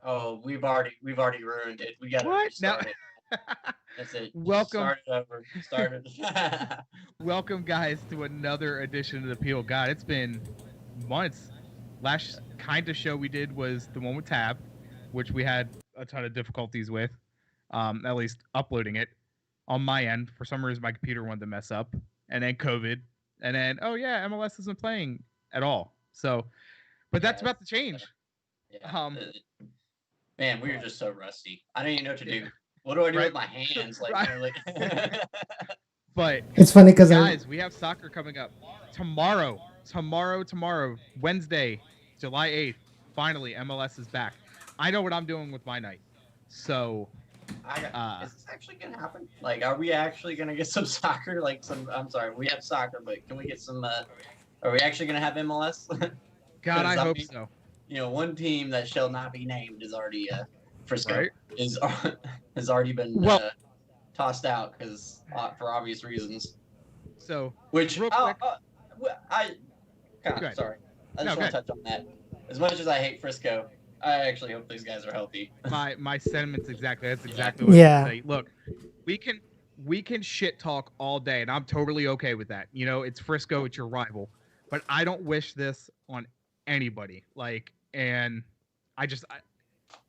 Oh, we've already ruined it. We gotta What now? restart it. That's it. Just Welcome, start it over. Start it. welcome, guys, to another edition of the Peel. God, it's been months. Last kind of show we did was the one with Tab, which we had a ton of difficulties with, at least uploading it on my end. For some reason, my computer wanted to mess up, and then COVID, and then oh yeah, MLS isn't playing at all. So, but that's Yeah, about to change. yeah. Um, Man, we were just so rusty. I don't even know what to do. What do I do right, with my hands? Like, right. like. But It's funny because guys, we have soccer coming up tomorrow. Tomorrow, Wednesday, July 8th. Finally, MLS is back. I know what I'm doing with my night. So, Is this actually gonna happen? Like, are we actually gonna get some soccer? Like, some. I'm sorry, we have soccer, but can we get some? Are we actually gonna have MLS? God, I Because I hope mean, so. one team that shall not be named is already Frisco Right? is has already been Well, tossed out because for obvious reasons. so Which real quick, I go ahead. sorry. I No, just go want to ahead. touch on that. As much as I hate Frisco, I actually hope these guys are healthy. My sentiments exactly. That's Yeah. exactly what I was yeah, gonna say. Look, we can we can shit talk all day, and I'm totally okay with that. You know, it's Frisco, it's your rival, but I don't wish this on anybody. Like, and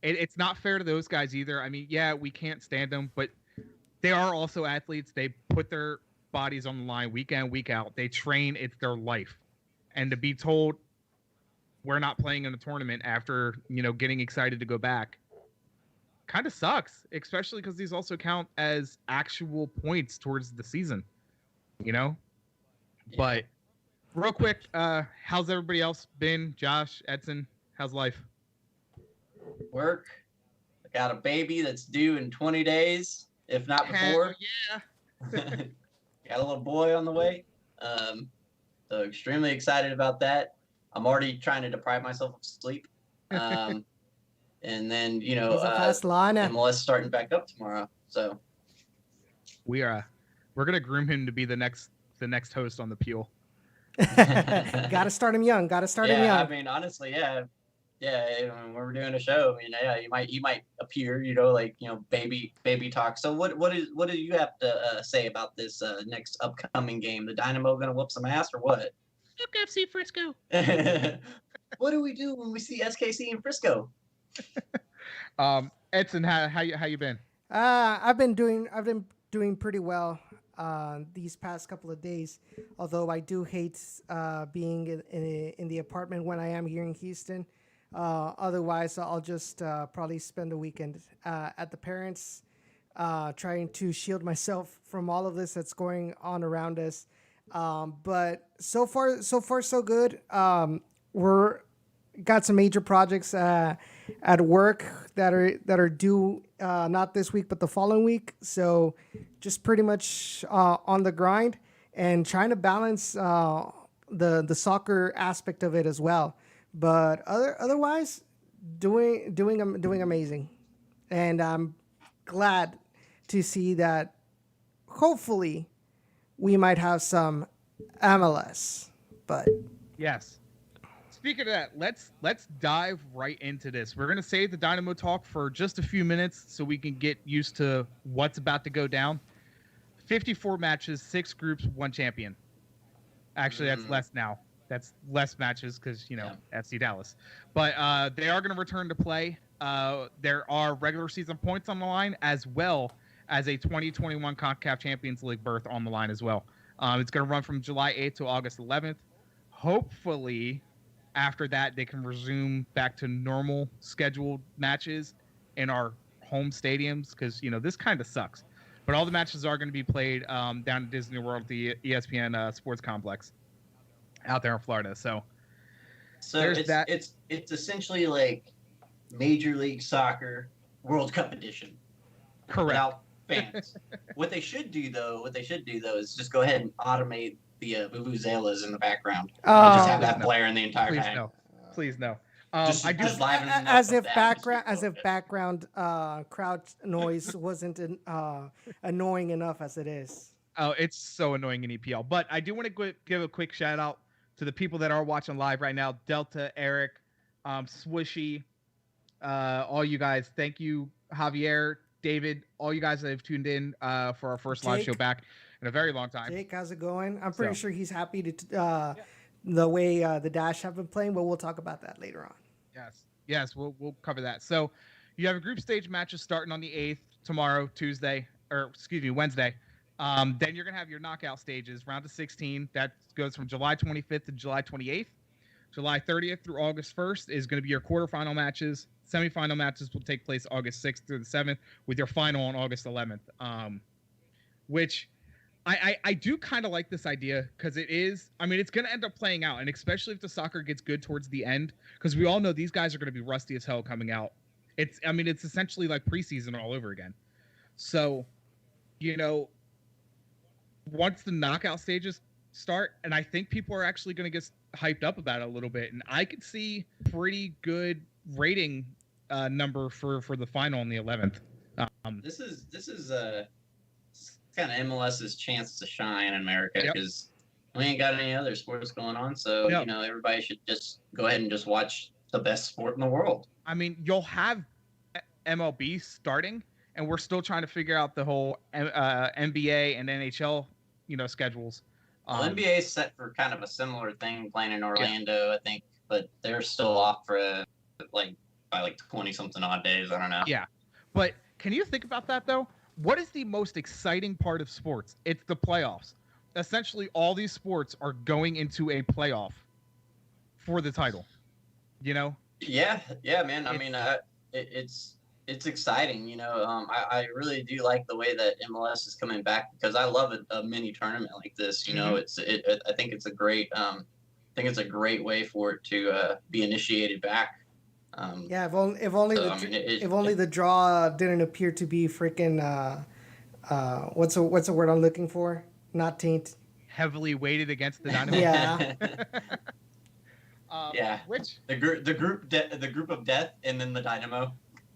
it's not fair to those guys either. I mean, yeah, we can't stand them, but they are also athletes. They put their bodies on the line week in, week out. They train, it's their life. And to be told we're not playing in a tournament after, getting excited to go back kind of sucks, especially because these also count as actual points towards the season, you know? Yeah. But real quick, how's everybody else been? Josh, Edson, how's life? Work. I got a baby that's due in 20 days, if not Hell before. yeah. Got a little boy on the way. Um, so extremely excited about that. I'm already trying to deprive myself of sleep. Um, and then he's a fast line. MLS starting back up tomorrow. So We're gonna groom him to be the next host on the Peel. Gotta start him young. Gotta start him yeah, I young. mean honestly, yeah. When we're doing a show, I mean, yeah, you might appear, like baby talk. So what do you have to say about this next upcoming game? The Dynamo gonna whoop some ass or what? Look, FC Frisco. What do we do when we see SKC in Frisco? Edson, how you been? I've been doing pretty well these past couple of days. Although I do hate being in the apartment when I am here in Houston. Otherwise, I'll just probably spend the weekend at the parents, trying to shield myself from all of this that's going on around us. But so far, so good. We're got some major projects at work that are due not this week but the following week. So just pretty much on the grind and trying to balance the soccer aspect of it as well. But otherwise, doing amazing, and I'm glad to see that. Hopefully, we might have some MLS, but Yes. Speaking of that, let's dive right into this. We're gonna save the Dynamo talk for just a few minutes so we can get used to what's about to go down. 54 matches, 6 groups, 1 champion. Actually, that's less now. That's less matches because Yeah. FC Dallas. But they are going to return to play. There are regular season points on the line as well as a 2021 CONCACAF Champions League berth on the line as well. It's going to run from July 8th to August 11th. Hopefully, after that, they can resume back to normal scheduled matches in our home stadiums because this kind of sucks. But all the matches are going to be played down at Disney World at the ESPN Sports Complex out there in Florida. So So there's that. it's essentially like Major League Soccer World Cup edition Correct. without fans. What they should do though is just go ahead and automate the vuvuzelas in the background and just have Oh. that No. blaring the entire Please time. no. Please no. Just- I do. just liven up as with if that. background Just as if background crowd noise wasn't annoying enough as it is. Oh, it's so annoying in EPL. But I do want to give a quick shout out to the people that are watching live right now: Delta, Eric, Swishy, all you guys. Thank you, Javier, David, all you guys that have tuned in for our first live show back in a very long time. Jake, how's it going? I'm pretty sure he's happy to Yeah. the way the Dash have been playing, but we'll talk about that later on. Yes, we'll cover that. So you have a group stage matches starting on the 8th tomorrow, Wednesday. Then you're gonna have your knockout stages, round of 16. That goes from July 25th to July 28th. July 30th through August 1st is going to be your quarterfinal matches. Semifinal matches will take place August 6th through the 7th, with your final on August 11th. Which I do kind of like this idea, because it's going to end up playing out, and especially if the soccer gets good towards the end, because we all know these guys are going to be rusty as hell coming out. It's essentially like preseason all over again. So, once the knockout stages start, and I think people are actually going to get hyped up about it a little bit, and I could see pretty good rating number for the final on the 11th. This is kind of MLS's chance to shine in America, because we ain't got any other sports going on, so everybody should just go ahead and just watch the best sport in the world. I mean, you'll have MLB starting, and we're still trying to figure out the whole NBA and NHL schedules. NBA is set for kind of a similar thing, playing in Orlando, I think, but they're still off for by 20-something odd days. I don't know. Yeah, but can you think about that though? What is the most exciting part of sports? It's the playoffs. Essentially, all these sports are going into a playoff for the title. Yeah, man. I mean, it's exciting. I really do like the way that MLS is coming back, because I love a mini tournament like this. I think it's a great way for it to be initiated back. If only the draw didn't appear to be freaking what's a word I'm looking for? Not taint. Heavily weighted against the Dynamo. Yeah. Which the group of death, and then the Dynamo.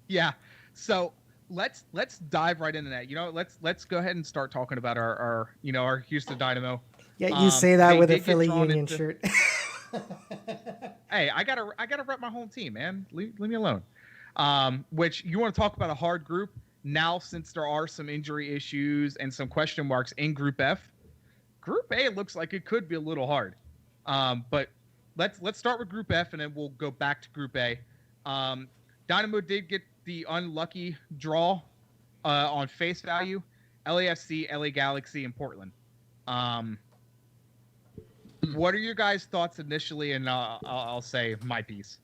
Yeah. So let's dive right into that. Let's go ahead and start talking about our Houston Dynamo. Yeah, you say that with a Philly Union shirt. Hey, I gotta rep my home team, man. Leave me alone. Which, you want to talk about a hard group now, since there are some injury issues and some question marks in Group F. Group A looks like it could be a little hard. But let's start with Group F, and then we'll go back to Group A. Dynamo did get the unlucky draw on face value: LAFC, LA Galaxy, and Portland. What are your guys' thoughts initially? And I'll say my piece.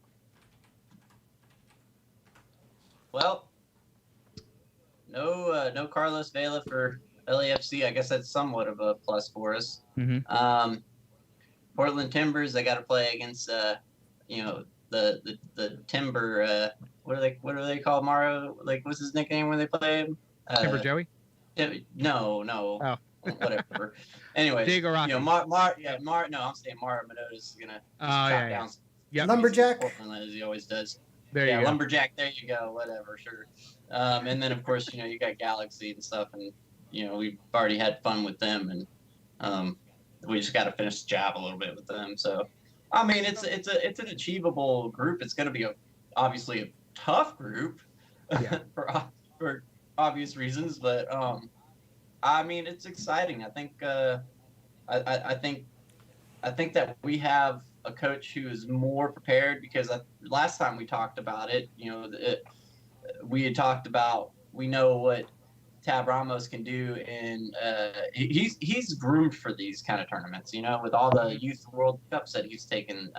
Well, no Carlos Vela for LAFC. I guess that's somewhat of a plus for us. Mm-hmm. Portland Timbers, they got to play against the Timber. What are they called, Mario? Like, what's his nickname when they play him? Timber Joey? No. Oh. Whatever. Anyways, Diego Rossi. I'm saying Mario Minota's is gonna down. Yep. Lumberjack, Portland, as he always does. There you go. Lumberjack. There you go. Whatever, sure. And then of course you got Galaxy and stuff, and we've already had fun with them, and we just got to finish the job a little bit with them. So, I mean, it's an achievable group. It's going to be obviously a tough group, for obvious reasons, but I mean, it's exciting. I think I think that we have a coach who is more prepared, because last time we talked about it, we had talked about, we know what Tab Ramos can do, and he's groomed for these kind of tournaments, with all the youth World Cups that he's taken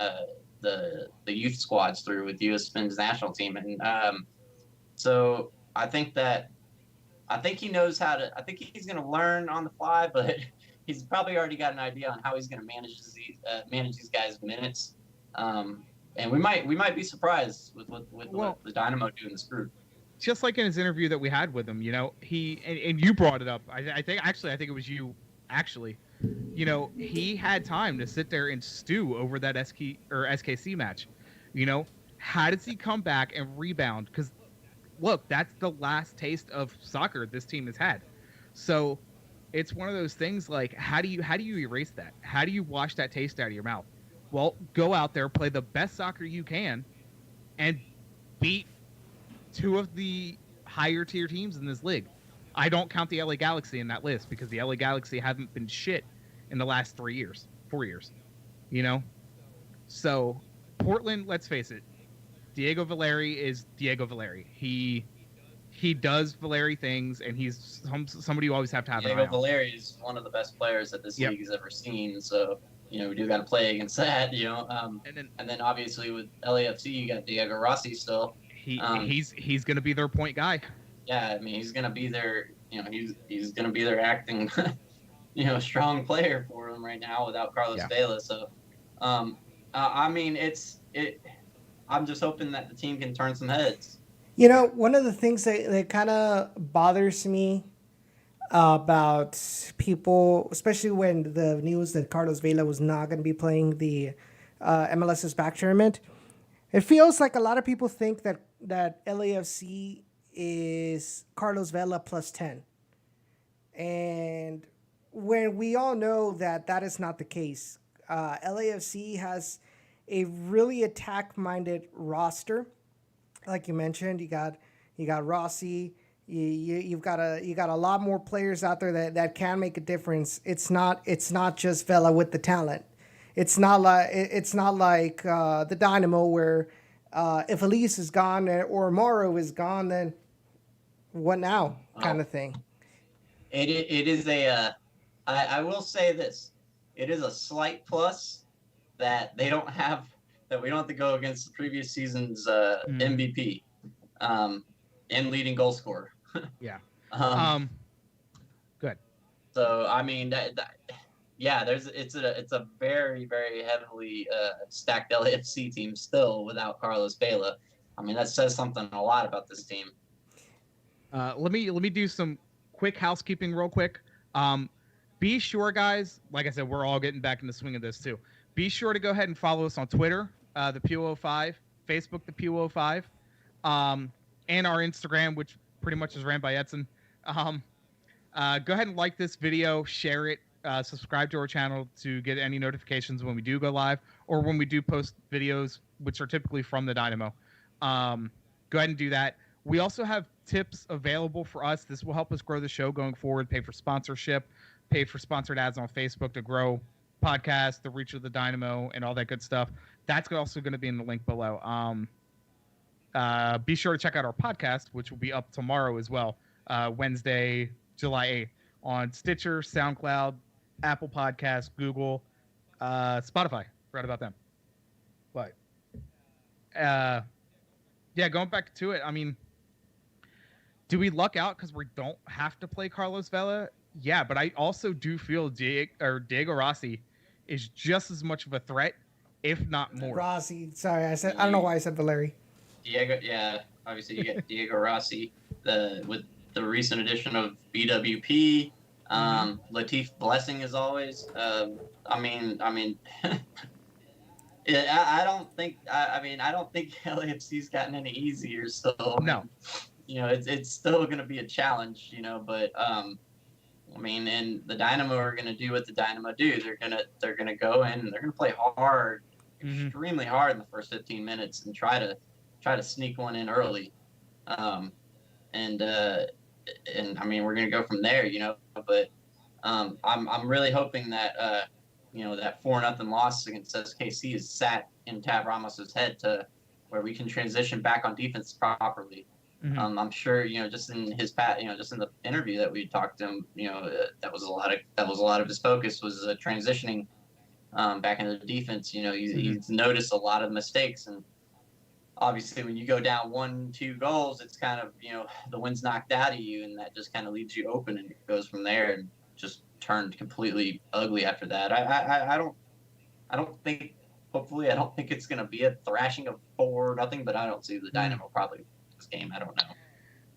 the youth squads through with U.S. men's national team, and so I think he knows how to. I think he's going to learn on the fly, but he's probably already got an idea on how he's going to manage these guys' minutes. And we might be surprised with what the Dynamo do in this group. Just like in his interview that we had with him, he and you brought it up. I think it was you. Actually, he had time to sit there and stew over that SKC match. How does he come back and rebound? Because look, that's the last taste of soccer this team has had. So it's one of those things, like, how do you erase that? How do you wash that taste out of your mouth? Well, go out there, play the best soccer you can, and beat two of the higher tier teams in this league. I don't count the LA Galaxy in that list because the LA Galaxy haven't been shit in the last 4 years. So Portland, let's face it, Diego Valeri is Diego Valeri. He does Valeri things, and he's somebody you always have to have an eye on. Diego Valeri is one of the best players that this league has ever seen. So, we do got to play against that, And then obviously with LAFC, you got Diego Rossi still. He's going to be their point guy. Yeah, I mean, he's going to be their, he's going to be their acting, strong player for them right now without Carlos Vela. So, I mean, I'm just hoping that the team can turn some heads. One of the things that kind of bothers me about people, especially when the news that Carlos Vela was not going to be playing the MLS's back tournament, it feels like a lot of people think that LAFC is Carlos Vela plus 10. And when we all know that is not the case, LAFC has a really attack-minded roster. Like you mentioned, you got Rossi. You've got a lot more players out there that can make a difference. It's not just Vela with the talent. It's not like the Dynamo where if Elise is gone or Morrow is gone, then what now kind of thing. It is I will say this. It is a slight plus that we don't have to go against the previous season's MVP and leading goal scorer. Yeah. Good. So I mean, it's a very, very heavily stacked LAFC team still without Carlos Vela. I mean, that says something a lot about this team. Let me do some quick housekeeping real quick. Be sure, guys, like I said, we're all getting back in the swing of this too. Be sure to go ahead and follow us on Twitter, the P05, Facebook, the P05, and our Instagram, which pretty much is ran by Edson. Go ahead and like this video, share it, subscribe to our channel to get any notifications when we do go live or when we do post videos, which are typically from the Dynamo. Go ahead and do that. We also have tips available for us. This will help us grow the show going forward, pay for sponsorship, pay for sponsored ads on Facebook to grow podcast, the reach of the Dynamo, and all that good stuff. That's also going to be in the link below. Be sure to check out our podcast, which will be up tomorrow as well, Wednesday, July 8th, on Stitcher, SoundCloud, Apple Podcasts, Google, Spotify. Forgot about them. But, going back to it, I mean, do we luck out because we don't have to play Carlos Vela? Yeah, but I also do feel Diego Rossi is just as much of a threat, if not more. Rossi, sorry, I don't know why I said Valeri. Diego, obviously you get Diego Rossi, with the recent addition of BWP, Latif Blessing as always. I mean, I don't think LAFC's gotten any easier. So no, it's still going to be a challenge, but I mean, and the Dynamo are going to do what the Dynamo do. They're gonna go in and they're gonna play hard, extremely hard in the first 15 minutes and try to sneak one in early, and I mean we're gonna go from there, But I'm really hoping that that 4-0 loss against SKC is sat in Tab Ramos's head to where we can transition back on defense properly. I'm sure, just in his just in the interview that we talked to him, that was a lot of his focus was transitioning back into the defense. He's noticed a lot of mistakes, and obviously when you go down 1-2 goals, it's kind of the wind's knocked out of you, and that just kind of leaves you open, and it goes from there, and just turned completely ugly after that. I don't think. Hopefully, I don't think it's going to be a thrashing of 4-0, but I don't see the Dynamo probably this game. I don't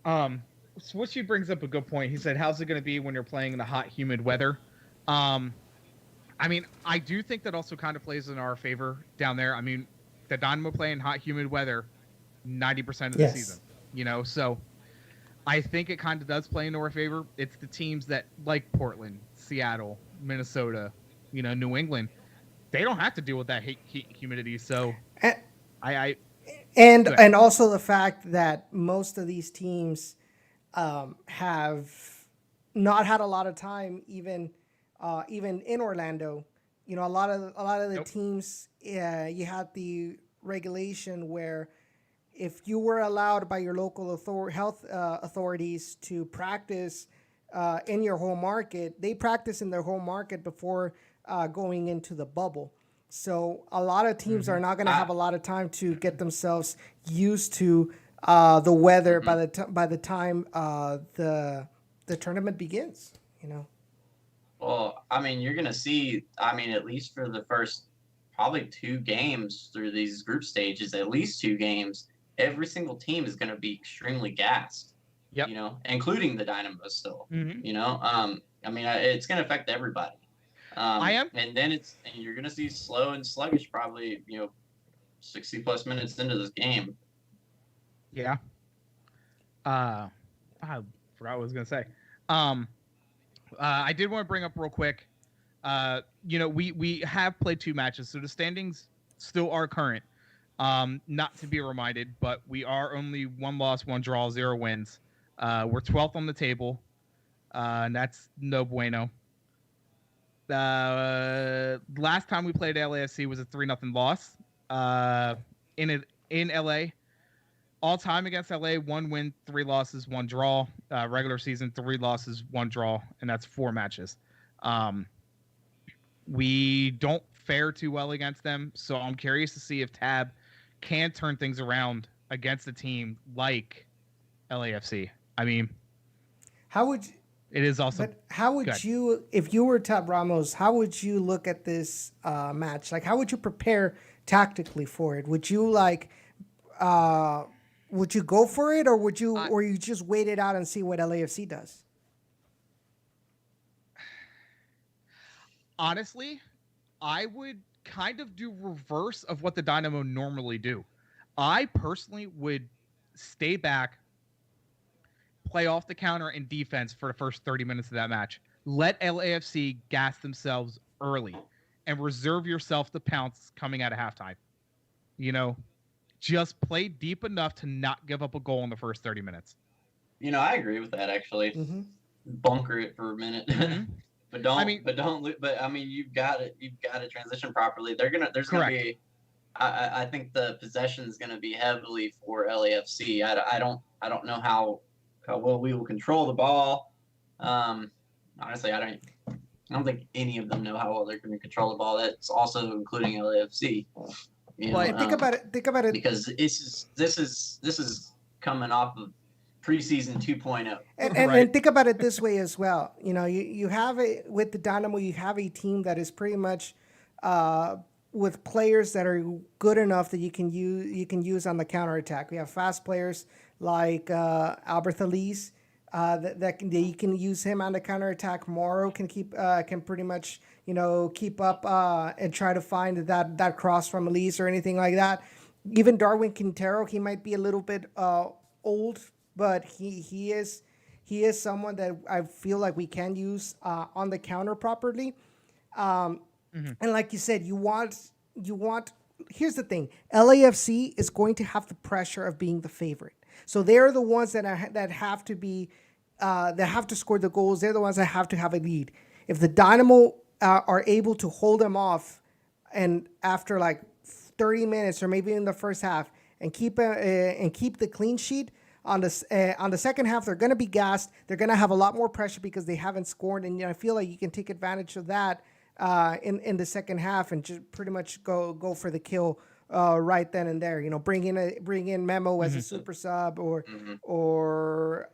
know. Switchy brings up a good point. He said, how's it going to be when you're playing in the hot, humid weather? I mean, I do think that also kind of plays in our favor down there. I mean, the Dynamo play in hot, humid weather 90% of the season, so I think it kind of does play into our favor. It's the teams that, like Portland, Seattle, Minnesota, New England, they don't have to deal with that heat humidity. So And also the fact that most of these teams have not had a lot of time, even in Orlando. You know, a lot of the Nope. teams, you had the regulation where if you were allowed by your local health authorities to practice in your home market, they practice in their home market before going into the bubble. So a lot of teams are not going to have a lot of time to get themselves used to the weather by the time the tournament begins. You know. Well, I mean, you're gonna see. I mean, at least for the first probably 2 games through these group stages, at least 2 games, every single team is gonna be extremely gassed. Yep. You know, including the Dynamo still. Mm-hmm. You know, I mean, it's gonna affect everybody. I am. And then you're gonna see slow and sluggish probably. 60+ minutes into this game. Yeah. I forgot what I was gonna say. I did want to bring up real quick. We have played 2 matches, so the standings still are current. Not to be reminded, but we are only 1 loss, 1 draw, 0 wins. We're 12th on the table, and that's no bueno. Last time we played LAFC was a 3-0 loss. In LA. All time against LA, 1 win, 3 losses, 1 draw. Regular season, 3 losses, 1 draw, and that's 4 matches. We don't fare too well against them, so I'm curious to see if Tab can turn things around against a team like LAFC. I mean, how would you, it is also. But how would you, if you were Tab Ramos, how would you look at this match? Like, how would you prepare tactically for it? Would you would you go for it, or or you just wait it out and see what LAFC does? Honestly, I would kind of do reverse of what the Dynamo normally do. I personally would stay back, play off the counter and defense for the first 30 minutes of that match. Let LAFC gas themselves early and reserve yourself the pounce coming out of halftime. Just play deep enough to not give up a goal in the first 30 minutes. I agree with that actually. Mm-hmm. Bunker it for a minute. Mm-hmm. But you've got to transition properly. There's going to be, I think the possession is going to be heavily for LAFC. I don't know how well we will control the ball. Honestly, I don't think any of them know how well they're going to control the ball. That's also including LAFC. Think about it. Because this is coming off of preseason 2.0. And think about it this way as well. You have with the Dynamo, you have a team that is pretty much with players that are good enough that you can use on the counterattack. We have fast players like Albert Elise that you can use him on the counterattack. Morrow can pretty much keep up and try to find that cross from Elise or anything like that. Even Darwin Quintero, he might be a little bit old, but he is someone that I feel like we can use on the counter properly. And like you said, you want. Here's the thing: LAFC is going to have the pressure of being the favorite, so they're the ones that have to be that have to score the goals. They're the ones that have to have a lead. If the Dynamo are able to hold them off, and after like 30 minutes or maybe in the first half, and keep the clean sheet on the second half, they're going to be gassed. They're going to have a lot more pressure because they haven't scored, and I feel like you can take advantage of that in the second half and just pretty much go for the kill right then and there. Bring in Memo as a super sub or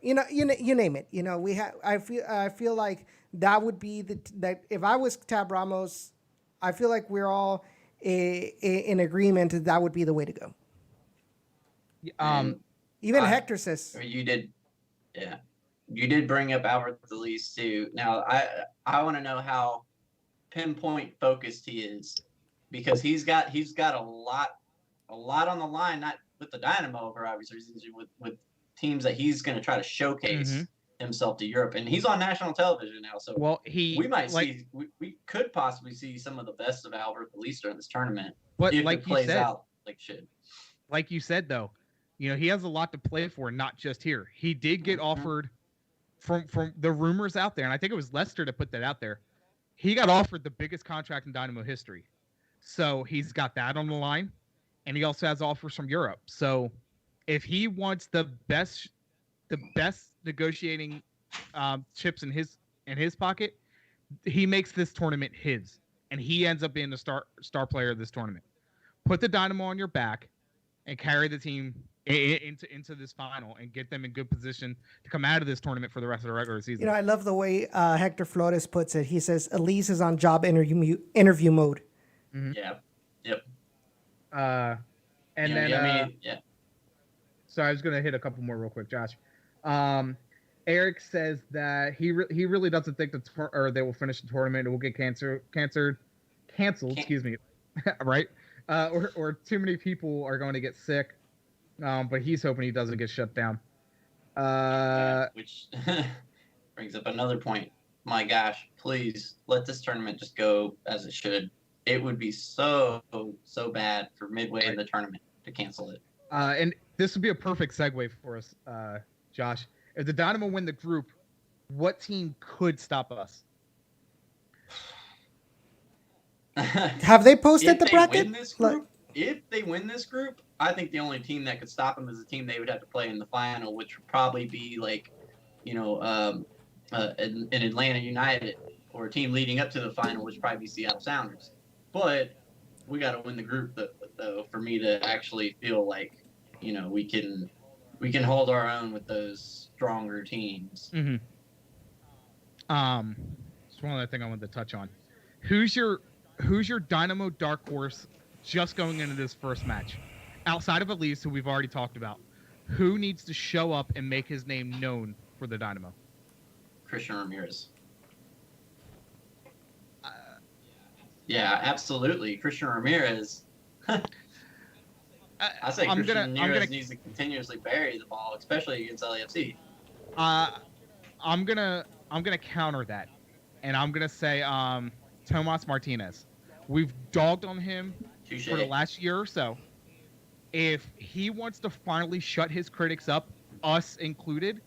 you name it. I feel like that would be that if I was Tab Ramos, I feel like we're all in agreement that would be the way to go. Even Hector says you did. Yeah, you did bring up Albert Elise too. Now I want to know how pinpoint focused he is, because he's got a lot on the line, not with the Dynamo for obvious reasons, with teams that he's going to try to showcase himself to Europe, and he's on national television now. So we could possibly see some of the best of Albert Elise during this tournament, but if like it plays you said, out like shit. like you said, though, he has a lot to play for, not just here. He did get offered from the rumors out there, and I think it was Leicester to put that out there. He got offered the biggest contract in Dynamo history. So he's got that on the line, and he also has offers from Europe. So if he wants the best negotiating chips in his pocket, he makes this tournament his, and he ends up being the star player of this tournament. Put the Dynamo on your back and carry the team into this final and get them in good position to come out of this tournament for the rest of the regular season. I love the way Hector Flores puts it. He says Elise is on job interview mode. Mm-hmm. Yeah. Yep. So I was going to hit a couple more real quick, Josh. Eric says that he really doesn't think they will finish the tournament. It will get canceled. Excuse me, right? Or too many people are going to get sick. But he's hoping he doesn't get shut down. Which brings up another point. My gosh, please let this tournament just go as it should. It would be so bad for midway in the tournament to cancel it. And this would be a perfect segue for us, Josh. If the Dynamo win the group, what team could stop us? Have they posted the bracket? If they win this group, I think the only team that could stop them is the team they would have to play in the final, which would probably be like, an Atlanta United, or a team leading up to the final, which would probably be Seattle Sounders. But we got to win the group, though, for me to actually feel like, we can hold our own with those stronger teams. Mm-hmm. That's one other thing I wanted to touch on. Who's your Dynamo dark horse just going into this first match? Outside of Elise, who we've already talked about, who needs to show up and make his name known for the Dynamo? Christian Ramirez. Yeah, absolutely. Christian Ramirez. I say Christian Ramirez needs to continuously bury the ball, especially against LAFC. I'm gonna counter that, and I'm gonna say Tomas Martinez. We've dogged on him for the last year or so. If he wants to finally shut his critics up, us included,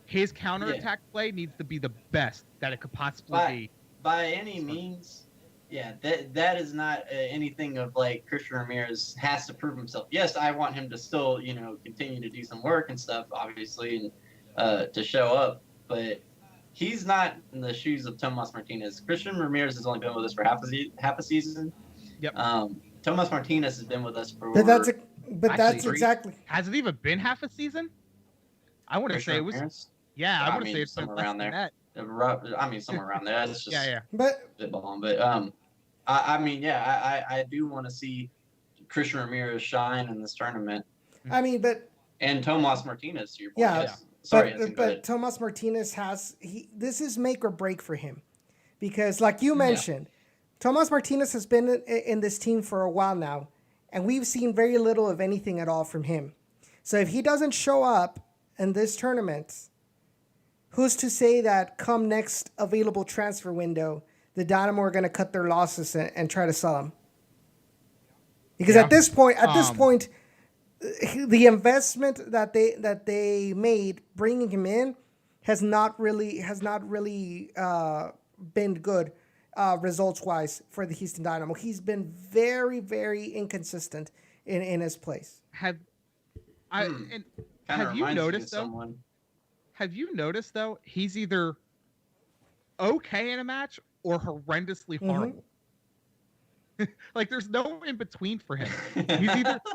his counterattack play needs to be the best that it could possibly be. By any means, that is not anything of like Christian Ramirez has to prove himself. Yes, I want him to still, continue to do some work and stuff, obviously, and to show up, but he's not in the shoes of Tomas Martinez. Christian Ramirez has only been with us for half a season. Yep. Tomas Martinez has been with us for. That's exactly. Has it even been half a season? I want to say it was. Ramirez? Yeah, I want to say it's somewhere around there. Somewhere around there. That's just But spitballing. But I do want to see Christian Ramirez shine in this tournament. And Tomas Martinez, to your point. Yeah. Yes. Sorry, but Tomas Martinez this is make or break for him, because like you mentioned, Tomas Martinez has been in this team for a while now, and we've seen very little of anything at all from him. So if he doesn't show up in this tournament, who's to say that come next available transfer window, the Dynamo are going to cut their losses and try to sell him? Because at this point, the investment that they made bringing him in has not really been good results wise for the Houston Dynamo. He's been very, very inconsistent in his place. Have you noticed though? Have you noticed though? He's either okay in a match or horrendously horrible. Like there's no in between for him.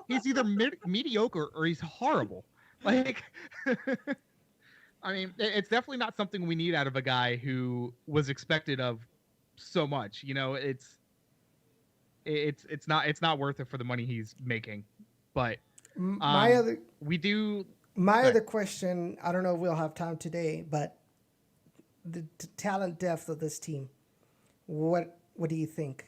He's either mediocre or he's horrible. Like, I mean, it's definitely not something we need out of a guy who was expected of so much. It's not worth it for the money he's making. But my other question, I don't know if we'll have time today, but the talent depth of this team, what do you think?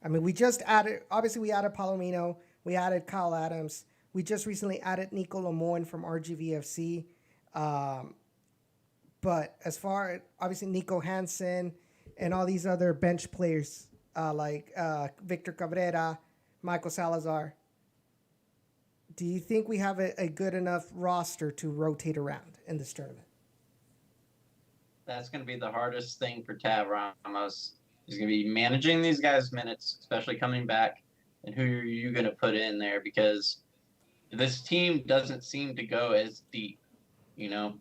I mean, we just added Palomino, we added Kyle Adams, we just recently added Nico Lemoyne from RGVFC, but as far obviously Nico Hansen and all these other bench players like Victor Cabrera, Michael Salazar, Do you think we have a good enough roster to rotate around in this tournament? That's going to be the hardest thing for Tab Ramos. He's going to be managing these guys' minutes, especially coming back, and who are you going to put in there? Because this team doesn't seem to go as deep, you know.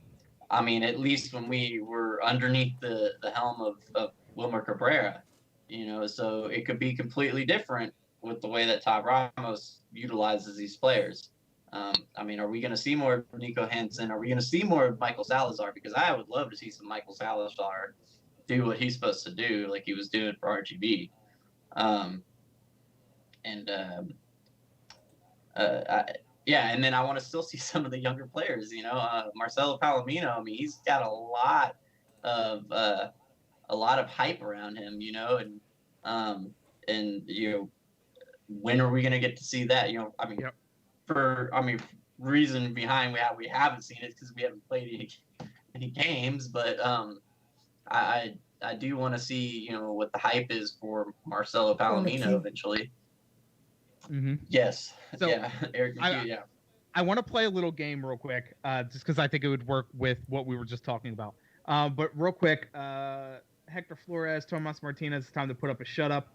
I mean, at least when we were underneath the helm of Wilmer Cabrera, you know, so it could be completely different with the way that Tab Ramos utilizes these players. I mean, are we going to see more of Nico Hansen? Are we going to see more of Michael Salazar? Because I would love to see some Michael Salazar do what he's supposed to do, like he was doing for RGV. And then I want to still see some of the younger players. You know, Marcelo Palomino. I mean, he's got a lot of hype around him. You know, and you know, when are we going to get to see that? You know, I mean. Yep. Reason behind we haven't seen it because we haven't played any games, but I do want to see, you know, what the hype is for Marcelo Palomino eventually. Mm-hmm. Yes. So yeah. Eric, I want to play a little game real quick, just because I think it would work with what we were just talking about. But real quick, Hector Flores, Tomas Martinez, it's time to put up a shut up.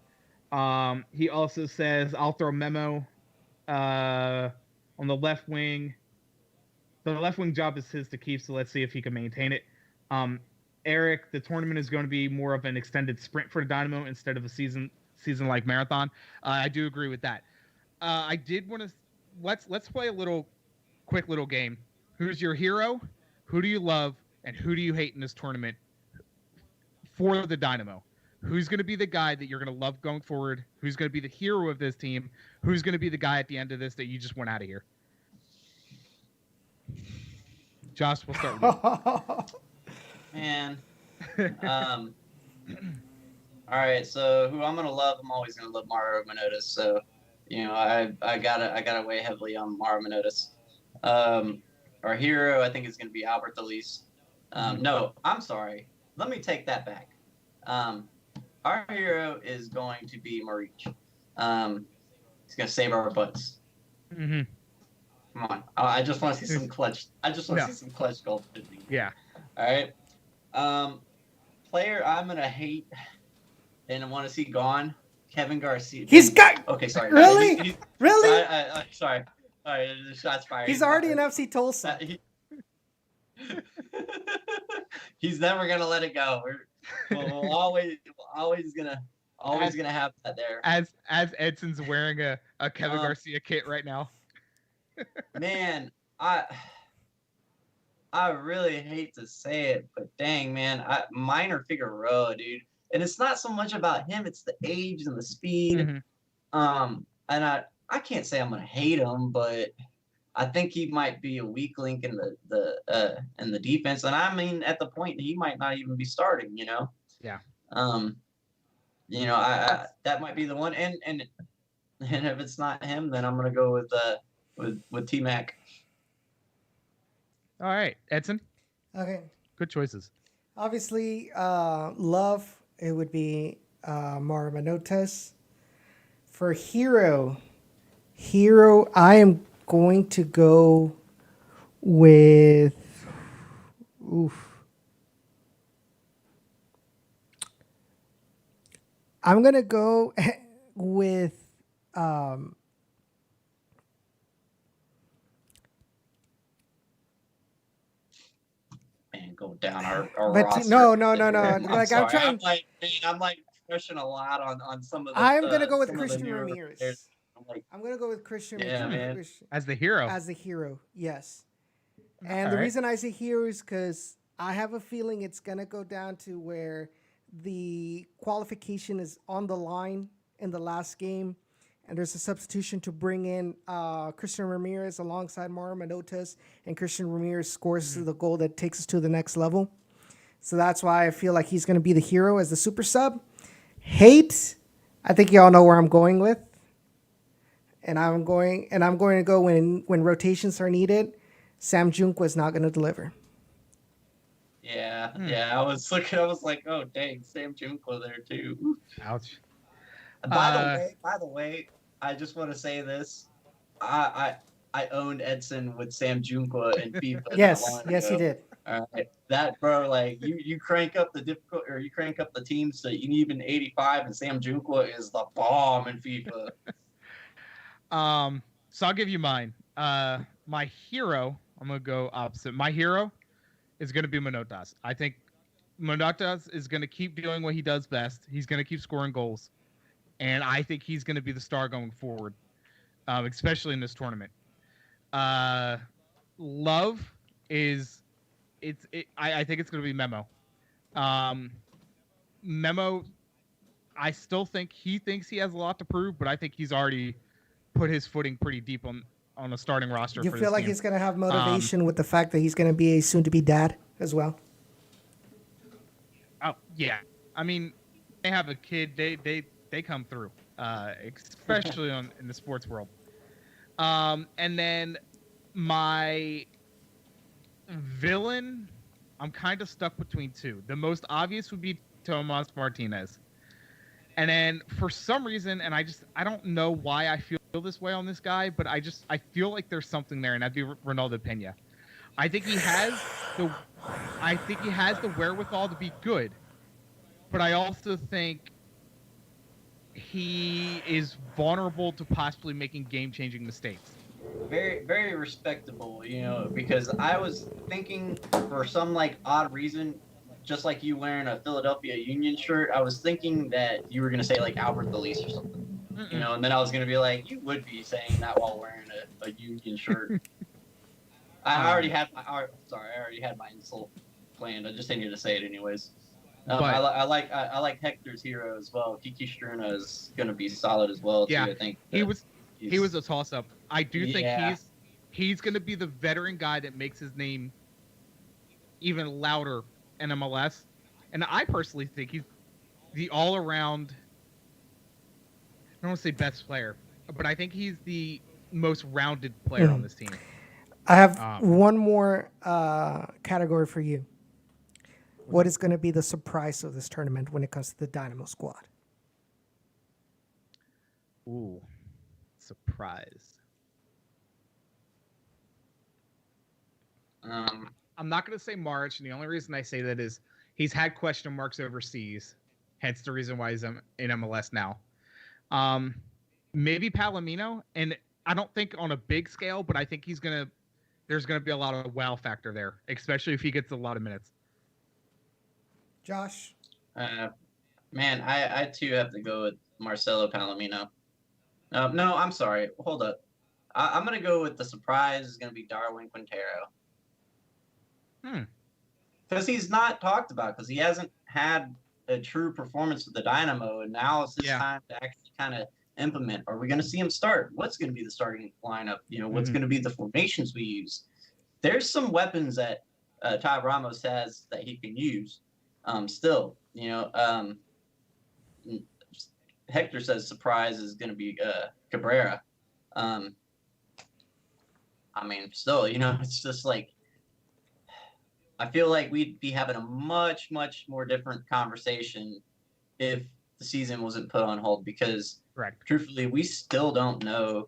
He also says, I'll throw a memo on the left wing. The left wing job is his to keep, so let's see if he can maintain it. Eric, the tournament is going to be more of an extended sprint for Dynamo instead of a season-like marathon. I do agree with that. I did want to let's play a quick little game. Who's your hero? Who do you love? And who do you hate in this tournament for the Dynamo? Who's going to be the guy that you're going to love going forward? Who's going to be the hero of this team? Who's going to be the guy at the end of this that you just want out of here? Josh, we'll start with you. Man. All right, so who I'm going to love, I'm always going to love Mauro Manotas. So, you know, I gotta weigh heavily on Mauro Manotas. Our hero, I think, is going to be Albert Elise. No, I'm sorry. Let me take that back. Our hero is going to be Maric. He's going to save our butts. Mm-hmm. Come on. I just want to see some clutch. See some clutch goals. Yeah. All right. Player I'm going to hate and I want to see gone, Kevin Garcia. He's got... Okay, sorry. Really? Really? Sorry. All right, shots fired. He's already in FC Tulsa. He's never going to let it go. We're always gonna have that there. As Edson's wearing a Kevin Garcia kit right now. Man, I really hate to say it, but dang, man, Minor Figueroa, dude. And it's not so much about him; it's the age and the speed. Mm-hmm. And I can't say I'm gonna hate him, but I think he might be a weak link in the defense, and I mean, at the point he might not even be starting. You know. Yeah. You know, I that might be the one, and if it's not him, then I'm gonna go with T Mac. All right, Edson. Okay. Good choices. Obviously, love it would be Mauro Manotas. For hero, I am going to go with I'm going to go with man, go down our but roster. No. Like I'm like pushing a lot on some of the I'm going to go with Christian Ramirez. I'm going to go with Christian Ramirez. As the hero. As the hero, yes. And the reason I say hero is because I have a feeling it's going to go down to where the qualification is on the line in the last game, and there's a substitution to bring in Christian Ramirez alongside Mauro Manotas, and Christian Ramirez scores the goal that takes us to the next level. So that's why I feel like he's going to be the hero as the super sub. Hate, I think you all know where I'm going with. And I'm going to go when rotations are needed. Sam Junk was not going to deliver. Yeah. I was like, oh dang, Sam Junk was there too. Ouch. By the way, I just want to say this. I I owned Edson with Sam Junqua in FIFA not Yes, long yes, ago. you did. All right, that bro, like you crank up the difficult or you crank up the teams to even 85, and Sam Junqua is the bomb in FIFA. So I'll give you mine. My hero, I'm gonna go opposite. My hero is gonna be Manotas. I think Manotas is gonna keep doing what he does best. He's gonna keep scoring goals, and I think he's gonna be the star going forward, especially in this tournament. Love is I think it's gonna be Memo. Um, Memo, I still think he thinks he has a lot to prove, but I think he's already put his footing pretty deep on a starting roster. You for feel this like team. he's going to have motivation with the fact that he's going to be a soon-to-be dad as well? Oh yeah, I mean, they have a kid. They come through, especially in the sports world. And then my villain, I'm kind of stuck between two. The most obvious would be Tomas Martinez. And then for some reason, and I don't know why I feel this way on this guy, but I feel like there's something there, and that'd be Ronaldo Pena. I think he has the wherewithal to be good, but I also think he is vulnerable to possibly making game-changing mistakes. Very, very respectable, because I was thinking for some like odd reason, just like you wearing a Philadelphia Union shirt, I was thinking that you were gonna say like Albert Delise or something, and then I was gonna be like, you would be saying that while wearing a Union shirt. I already had my insult planned. I just needed to say it anyways. I like Hector's hero as well. Kiki Struna is gonna be solid as well too. Yeah, I think he was a toss-up. I do think Yeah. he's going to be the veteran guy that makes his name even louder in MLS. And I personally think he's the all-around, I don't want to say best player, but I think he's the most rounded player on this team. I have one more category for you. What is going to be the surprise of this tournament when it comes to the Dynamo squad? Ooh, surprise. I'm not going to say March, and the only reason I say that is he's had question marks overseas, hence the reason why he's in MLS now. Maybe Palomino, and I don't think on a big scale, but I think there's going to be a lot of wow factor there, especially if he gets a lot of minutes. Josh? Man, I too have to go with Marcelo Palomino. No, I'm sorry. Hold up. I'm going to go with the surprise is going to be Darwin Quintero. Because he's not talked about, because he hasn't had a true performance with the Dynamo, and now it's his time to actually kind of implement. Are we going to see him start? What's going to be the starting lineup? What's going to be the formations we use? There's some weapons that Ty Ramos has that he can use. Still, Hector says surprise is going to be Cabrera. Still, it's just like, I feel like we'd be having a much, much more different conversation if the season wasn't put on hold, because truthfully, we still don't know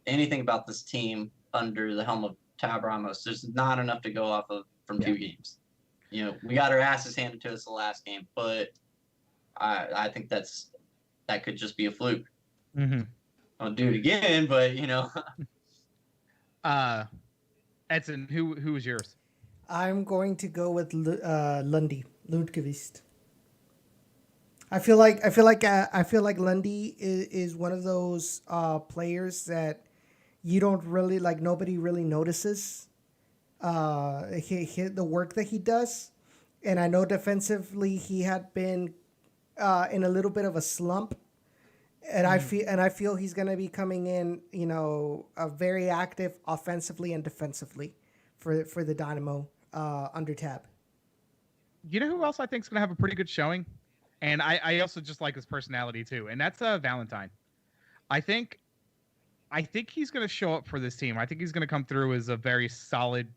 anything about this team under the helm of Ty Ramos. There's not enough to go off of from 2 games. We got our asses handed to us the last game, but I think that could just be a fluke. I'll do it again, but Edson, who was yours? I'm going to go with Lundqvist. I feel like Lundy is one of those players that you don't really like. Nobody really notices the work that he does, and I know defensively he had been in a little bit of a slump, and I feel he's going to be coming in, very active offensively and defensively for the Dynamo under Tab. You know who else I think is going to have a pretty good showing? And I also just like his personality too, and that's Valentine. I think he's going to show up for this team. I think he's going to come through as a very solid,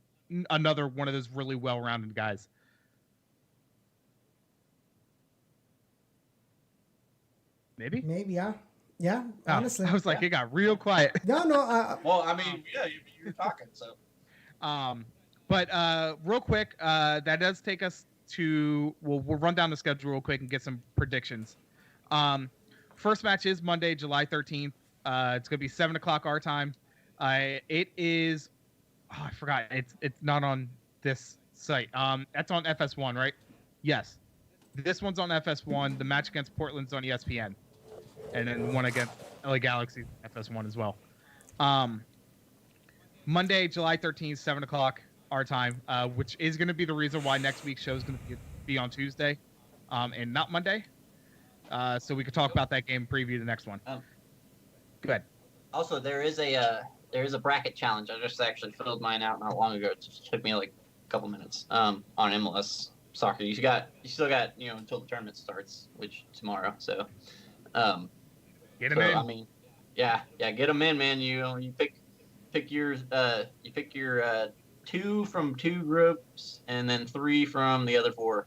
another one of those really well-rounded guys. Maybe, yeah. Yeah, Oh, honestly. I was like, it got real quiet. No. Well, I mean, yeah, you were talking, so. But real quick, that does take us to we'll run down the schedule real quick and get some predictions. First match is Monday, July 13th. It's gonna be 7:00 our time. It is. Oh, I forgot. It's not on this site. That's on FS1, right? Yes. This one's on FS1. The match against Portland's on ESPN, and then one against LA Galaxy FS1 as well. Monday, July 13th, 7:00 our time, which is going to be the reason why next week's show is going to be on Tuesday and not Monday. So we could talk about that game, preview the next one. Go ahead. Also, there is a bracket challenge. I just actually filled mine out not long ago. It just took me like a couple minutes on MLS soccer. You still got until the tournament starts, which tomorrow. So Get them in. I mean, yeah, get them in, man. You pick your 2 from 2 groups and then 3 from the other 4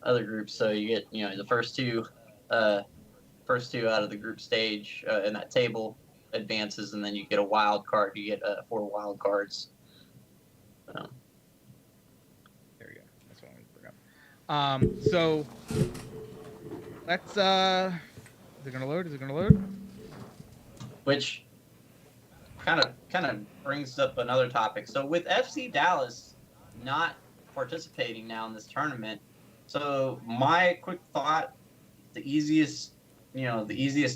other groups. So you get the first two out of the group stage in that table advances, and then you get a wild card. You get 4 wild cards. There you go. That's what I wanted to bring up. So let's. Is it gonna load? Is it gonna load? Which kind of brings up another topic. So with FC Dallas not participating now in this tournament, so my quick thought, the easiest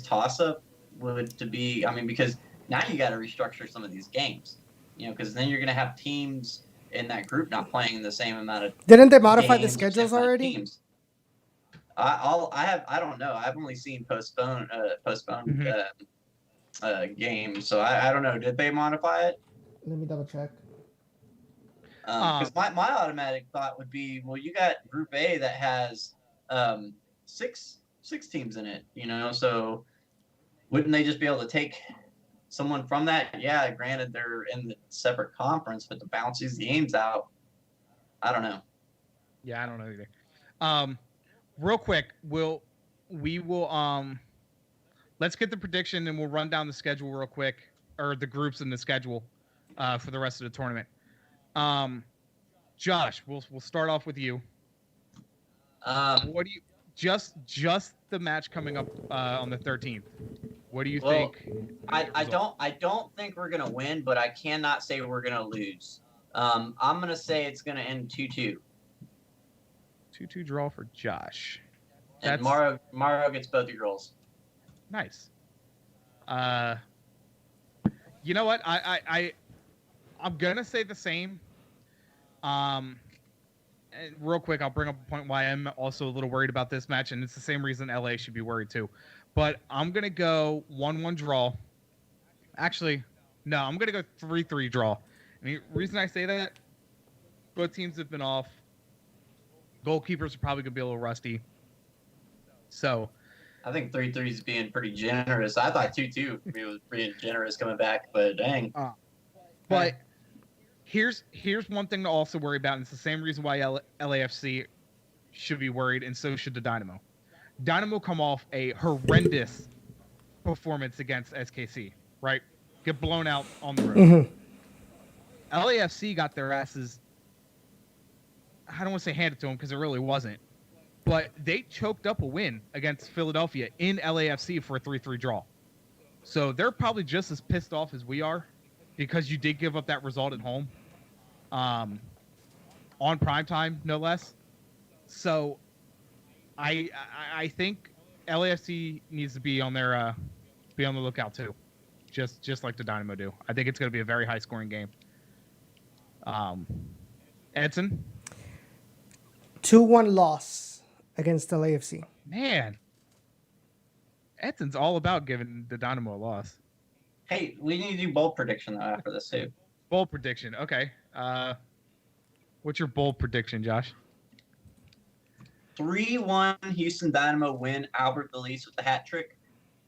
toss up would to be, because now you got to restructure some of these games, because then you're gonna have teams in that group not playing the same amount of. Didn't they modify the schedules already? Teams. I don't know. I've only seen postponed games, so I don't know. Did they modify it? Let me double check. Because my automatic thought would be, well, you got Group A that has six teams in it, so wouldn't they just be able to take someone from that? Yeah, granted they're in the separate conference, but to bounce these games out, I don't know. Yeah, I don't know either. Real quick, we will let's get the prediction and we'll run down the schedule real quick, or the groups in the schedule for the rest of the tournament. Josh, we'll start off with you. What do you just the match coming up on the 13th? What do you think? I don't think we're gonna win, but I cannot say we're gonna lose. I'm gonna say it's gonna end 2-2. 2-2 draw for Josh. And Mario gets both your goals. Nice. You know what? I'm gonna say the same. And real quick, I'll bring up a point why I'm also a little worried about this match, and it's the same reason LA should be worried too. But I'm gonna go 1-1 draw. Actually, no, I'm gonna go 3-3 draw. Reason I say that, both teams have been off. Goalkeepers are probably gonna be a little rusty. So I think 3-3 is being pretty generous. I thought 2-2 was pretty generous coming back, but dang. But here's one thing to also worry about, and it's the same reason why LAFC should be worried, and so should the Dynamo. Dynamo come off a horrendous performance against SKC, right? Get blown out on the road. Mm-hmm. LAFC got their asses, I don't want to say handed to them because it really wasn't, but they choked up a win against Philadelphia in LAFC for a 3-3 draw. So they're probably just as pissed off as we are because you did give up that result at home, on primetime, no less. So I think LAFC needs to be on their be on the lookout too, just like the Dynamo do. I think it's going to be a very high scoring game. Edson? 2-1 loss against LAFC. Man, Edson's all about giving the Dynamo a loss. Hey, we need to do bold prediction though after this too. Bold prediction, okay. What's your bold prediction, Josh? 3-1 Houston Dynamo win. Albert Delise with the hat trick,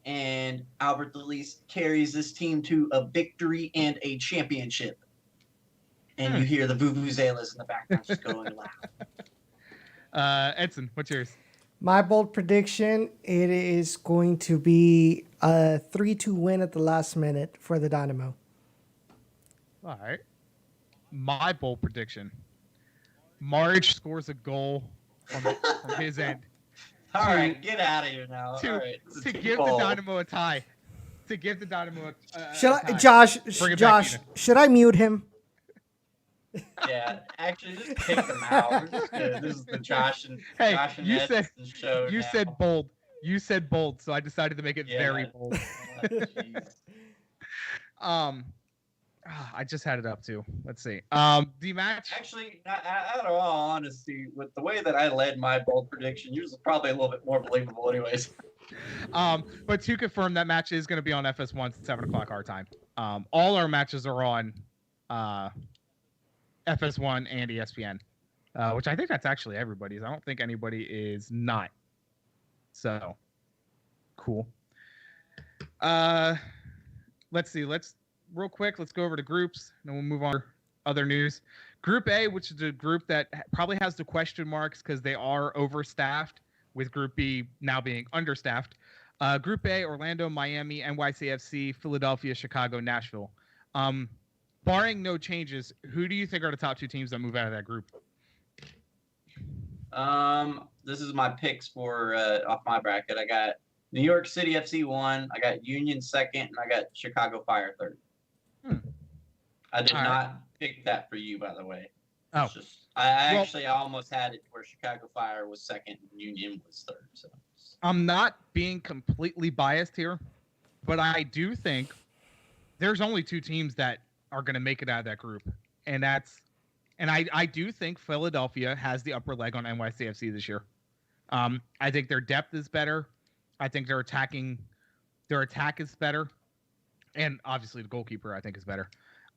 and Albert Delise carries this team to a victory and a championship. And you hear the vuvuzelas in the background just going loud. Edson, what's yours? My bold prediction, it is going to be a 3-2 win at the last minute for the Dynamo. All right. My bold prediction. Marge scores a goal from his end. All right, get out of here now. To, All right, to give the Dynamo a tie. To give the Dynamo a tie. Josh, should I mute him? Yeah, actually, just kick him out. This is the Josh and Edson show. You said bold. You said bold, so I decided to make it very bold. I just had it up too. Let's see. The match. Actually, out of all honesty, with the way that I led my bold prediction, yours is probably a little bit more believable, anyways. But to confirm, that match is going to be on FS1 at 7:00 our time. All our matches are on FS1 and ESPN, which I think that's actually everybody's. I don't think anybody is not. So, cool. Let's see. Real quick, let's go over to groups, and then we'll move on to other news. Group A, which is a group that probably has the question marks because they are overstaffed, with Group B now being understaffed. Group A, Orlando, Miami, NYCFC, Philadelphia, Chicago, Nashville. Barring no changes, who do you think are the top two teams that move out of that group? This is my picks for off my bracket. I got New York City FC 1, I got Union 2nd, and I got Chicago Fire 3rd. I did not pick that for you, by the way. Oh. I almost had it where Chicago Fire was 2nd and Union was 3rd. So I'm not being completely biased here, but I do think there's only two teams that are going to make it out of that group, and I do think Philadelphia has the upper leg on NYCFC this year. I think their depth is better. I think their attack is better, and obviously the goalkeeper I think is better.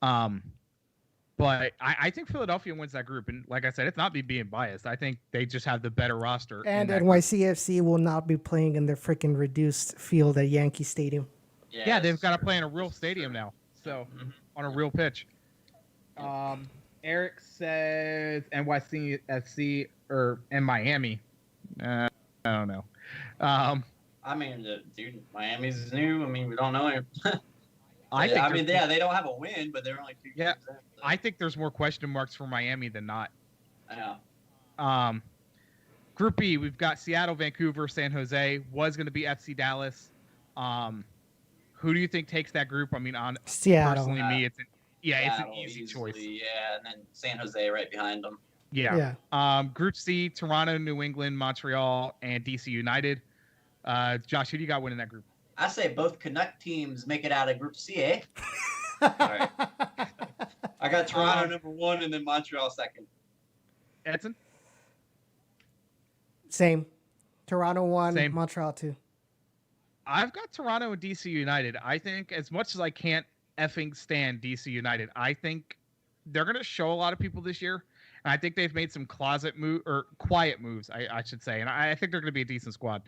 But I think Philadelphia wins that group, and like I said, it's not me being biased. I think they just have the better roster. And NYCFC will not be playing in their freaking reduced field at Yankee Stadium. Yeah, they've got to play in a real stadium now, so on a real pitch. Eric says NYCFC and Miami. I don't know. I mean, dude, Miami's new. I mean, we don't know him. They don't have a win, but they're only 2 games in. So. I think there's more question marks for Miami than not. Yeah. Group B, we've got Seattle, Vancouver, San Jose. Was going to be FC Dallas. Who do you think takes that group? I mean, Seattle. Personally, it's an easy easily, choice. Yeah, and then San Jose right behind them. Yeah. Group C, Toronto, New England, Montreal, and DC United. Josh, who do you got winning that group? I say both Canuck teams make it out of Group C, eh? All right. I got Toronto number 1 and then Montreal 2nd. Edson? Same. Toronto 1, Same. Montreal 2. I've got Toronto and DC United. I think as much as I can't effing stand DC United, I think they're going to show a lot of people this year. And I think they've made some quiet moves, I should say. And I think they're going to be a decent squad.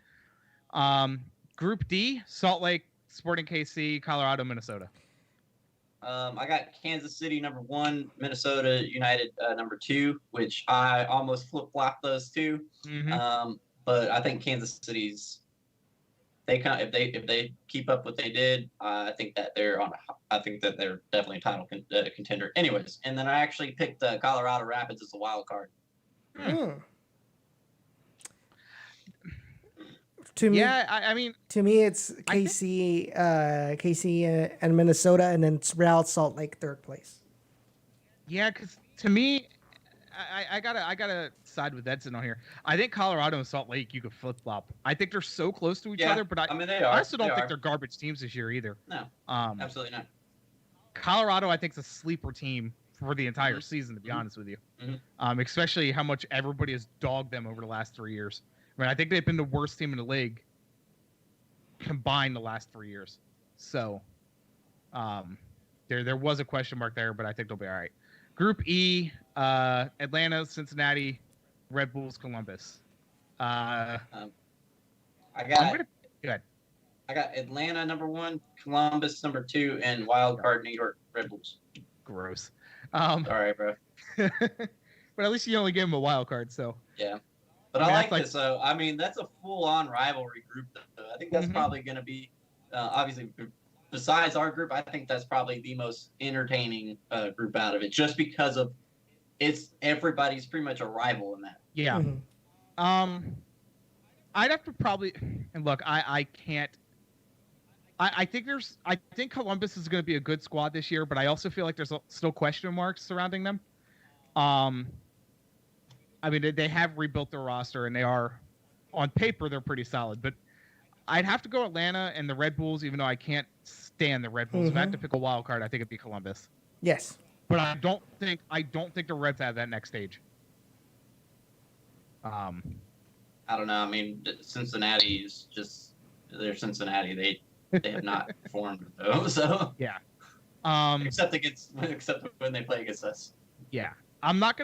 Group D, Salt Lake, Sporting KC, Colorado, Minnesota. I got Kansas City number 1, Minnesota United number 2, which I almost flip-flopped those two. But I think Kansas City's if they keep up what they did, I think that they're definitely a title contender. Anyways, and then I actually picked Colorado Rapids as a wild card. To me, I mean, it's KC, and Minnesota, and then Real Salt Lake 3rd place. Yeah, because to me, I gotta side with Edson on here. I think Colorado and Salt Lake you could flip flop. I think they're so close to each other, but I mean they are. I also don't think they're garbage teams this year either. No, absolutely not. Colorado, I think, is a sleeper team for the entire season. To be honest with you, especially how much everybody has dogged them over the last 3 years. I mean, I think they've been the worst team in the league combined the last 3 years. So, there was a question mark there, but I think they'll be all right. Group E, Atlanta, Cincinnati, Red Bulls, Columbus. I got Atlanta number 1, Columbus number 2, and wild card New York Red Bulls. Gross. Sorry, bro. But at least you only gave them a wild card, so. Yeah. But I like this. So, I mean, that's a full-on rivalry group, though. I think that's probably going to be obviously, besides our group, I think that's probably the most entertaining group out of it, just because of everybody's pretty much a rival in that. Yeah. Mhm. I'd have to probably, and look, I can't. I think Columbus is going to be a good squad this year, but I also feel like there's still question marks surrounding them. I mean, they have rebuilt their roster, and they are, on paper, they're pretty solid. But I'd have to go Atlanta and the Red Bulls, even though I can't stand the Red Bulls. If I had to pick a wild card, I think it'd be Columbus. Yes. But I don't think the Reds have that next stage. I don't know. I mean, Cincinnati is just they're Cincinnati. They have not performed though. So yeah. Except when they play against us. Yeah. We're not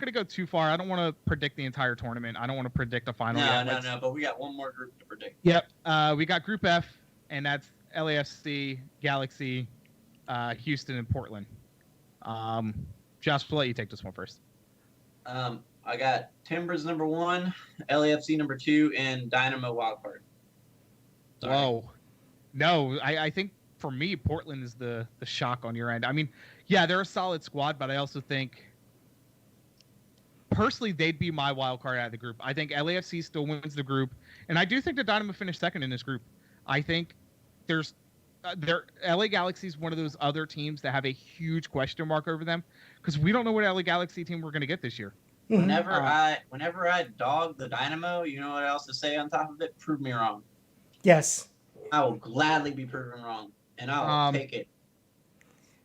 gonna go too far. I don't want to predict the entire tournament. I don't want to predict the final. No. But we got one more group to predict. Yep. We got Group F, and that's LAFC, Galaxy, Houston, and Portland. Josh, we'll let you take this one first. I got Timbers number 1, LAFC number 2, and Dynamo wildcard. Whoa. No, I think for me, Portland is the shock on your end. I mean, yeah, they're a solid squad, but I also think personally they'd be my wild card out of the group. I think LAFC still wins the group, and I do think the Dynamo finished second in this group. I think there's LA Galaxy is one of those other teams that have a huge question mark over them because we don't know what LA Galaxy team we're going to get this year. Whenever I dog the Dynamo, you know what else to say on top of it? Prove me wrong. Yes. I will gladly be proven wrong, and I'll take it.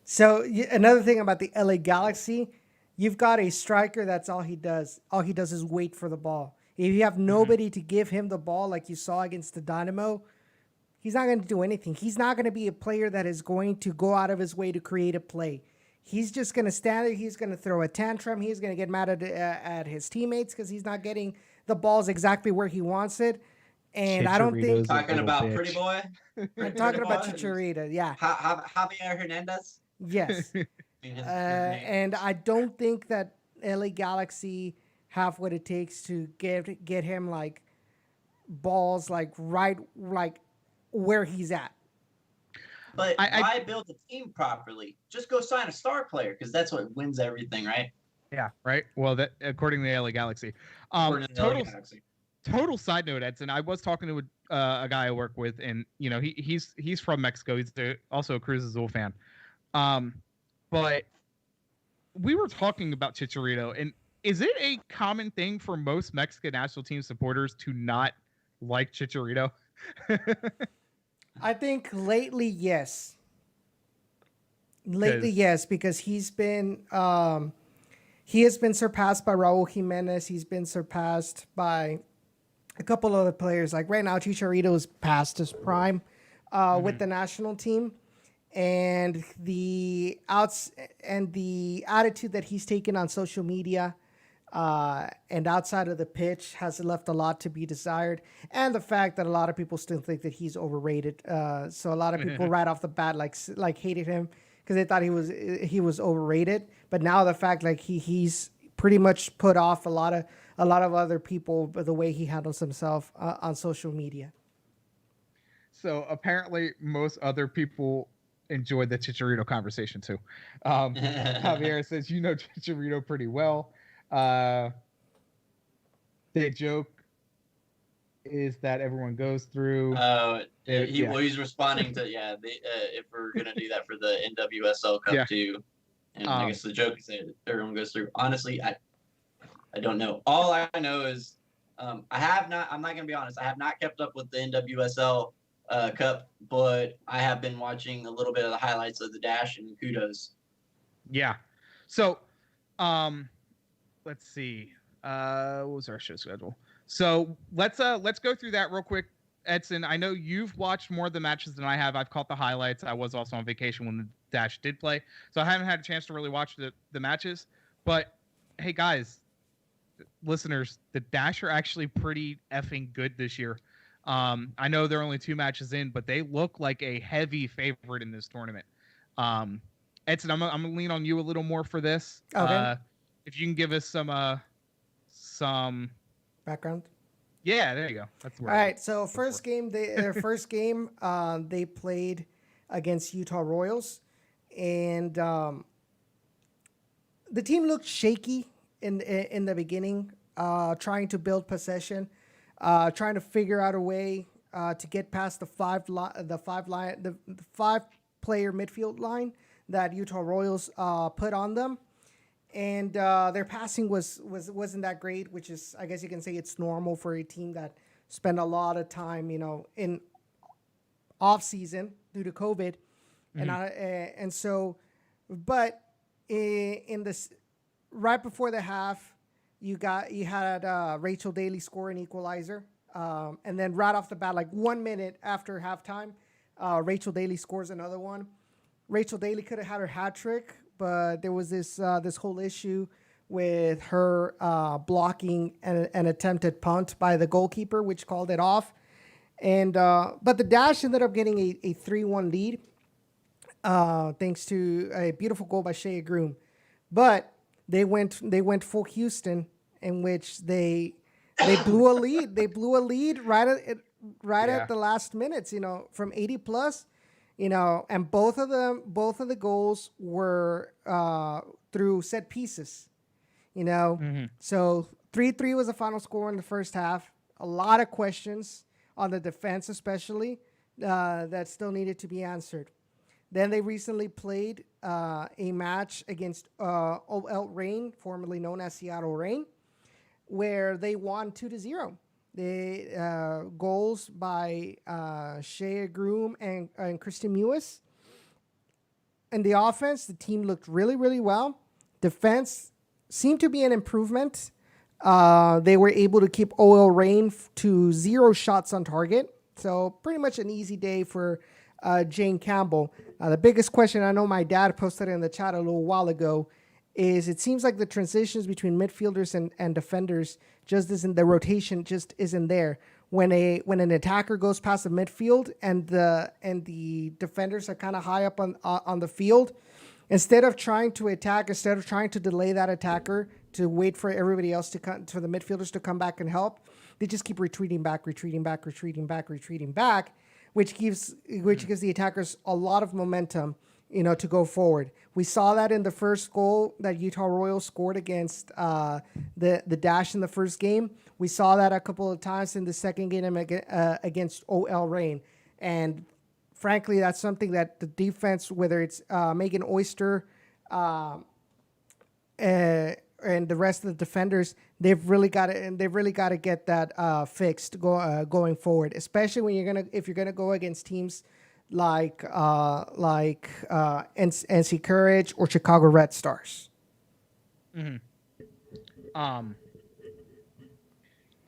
So another thing about the LA Galaxy, you've got a striker that's all he does. All he does is wait for the ball. If you have nobody to give him the ball like you saw against the Dynamo, he's not going to do anything. He's not going to be a player that is going to go out of his way to create a play. He's just going to stand there. He's going to throw a tantrum. He's going to get mad at his teammates because he's not getting the balls exactly where he wants it. And I don't think... Talking about Pretty Boy? I'm talking about Chicharito, yeah. Javier Hernandez? Yes. And I don't think that LA Galaxy have what it takes to get him like balls like right like where he's at. But why build the team properly? Just go sign a star player because that's what wins everything, right? Yeah, right. Well, that according to the LA Galaxy. Total side note, Edson. I was talking to a guy I work with, and you know he's from Mexico. He's also a Cruz Azul fan. But we were talking about Chicharito, and is it a common thing for most Mexican national team supporters to not like Chicharito? I think lately, yes. Lately, yes, because he has been surpassed by Raul Jimenez. He's been surpassed by a couple other players. Like right now, Chicharito is past his prime with the national team, and the attitude that he's taken on social media and outside of the pitch has left a lot to be desired, and the fact that a lot of people still think that he's overrated. So a lot of people right off the bat like hated him because they thought he was overrated. But now the fact like he's pretty much put off a lot of other people the way he handles himself on social media. So apparently most other people enjoyed the Chicharito conversation too. Javier says, you know Chicharito pretty well. The joke is that everyone goes through. He's responding to if we're gonna do that for the NWSL Cup too, and I guess the joke is that everyone goes through. Honestly, I don't know. All I know is I'm not gonna be honest. I have not kept up with the NWSL Cup, but I have been watching a little bit of the highlights of the Dash, and kudos. Yeah. So, let's see. What was our show schedule? So let's go through that real quick, Edson. I know you've watched more of the matches than I have. I've caught the highlights. I was also on vacation when the Dash did play, so I haven't had a chance to really watch the matches. But hey, guys, listeners, the Dash are actually pretty effing good this year. I know they're only 2 matches in, but they look like a heavy favorite in this tournament. Edson, I'm gonna lean on you a little more for this. Okay. If you can give us some background. Yeah, there you go. That's where. All right. So first game, they played against Utah Royals, and the team looked shaky in the beginning, trying to build possession, trying to figure out a way to get past the five player midfield line that Utah Royals put on them. And their passing wasn't that great, which is, I guess you can say, it's normal for a team that spend a lot of time, in off season due to COVID, and so, but in this right before the half, you had Rachel Daly score an equalizer, and then right off the bat, like 1 minute after halftime, Rachel Daly scores another one. Rachel Daly could have had her hat trick, but there was this whole issue with her blocking an attempted punt by the goalkeeper, which called it off. And but the Dash ended up getting a 3-1 lead, thanks to a beautiful goal by Shea Groom. But they went full Houston, in which they blew a lead. They blew a lead right at the last minutes, from 80 plus. And both of the goals were through set pieces, So 3-3 was the final score in the first half. A lot of questions on the defense, especially, that still needed to be answered. Then they recently played a match against OL Reign, formerly known as Seattle Reign, where they won 2-0. The goals by Shea Groom and Kristen Mewis. In the offense, the team looked really, really well. Defense seemed to be an improvement. They were able to keep OL Reign to 0 shots on target. So pretty much an easy day for Jane Campbell. The biggest question, I know my dad posted it in the chat a little while ago, is it seems like the transitions between midfielders and defenders just isn't, the rotation just isn't there. When an attacker goes past the midfield and the defenders are kind of high up on the field, instead of trying to attack, instead of trying to delay that attacker to wait for everybody else to come, for the midfielders to come back and help, they just keep retreating back, which gives the attackers a lot of momentum, to go forward. We saw that in the first goal that Utah Royals scored against the Dash in the first game. We saw that a couple of times in the second game against OL Reign. And frankly, that's something that the defense, whether it's Megan Oyster and the rest of the defenders, they've really got to get that fixed going forward, especially when if you're gonna go against teams like NC Courage or Chicago Red Stars. Mm-hmm. How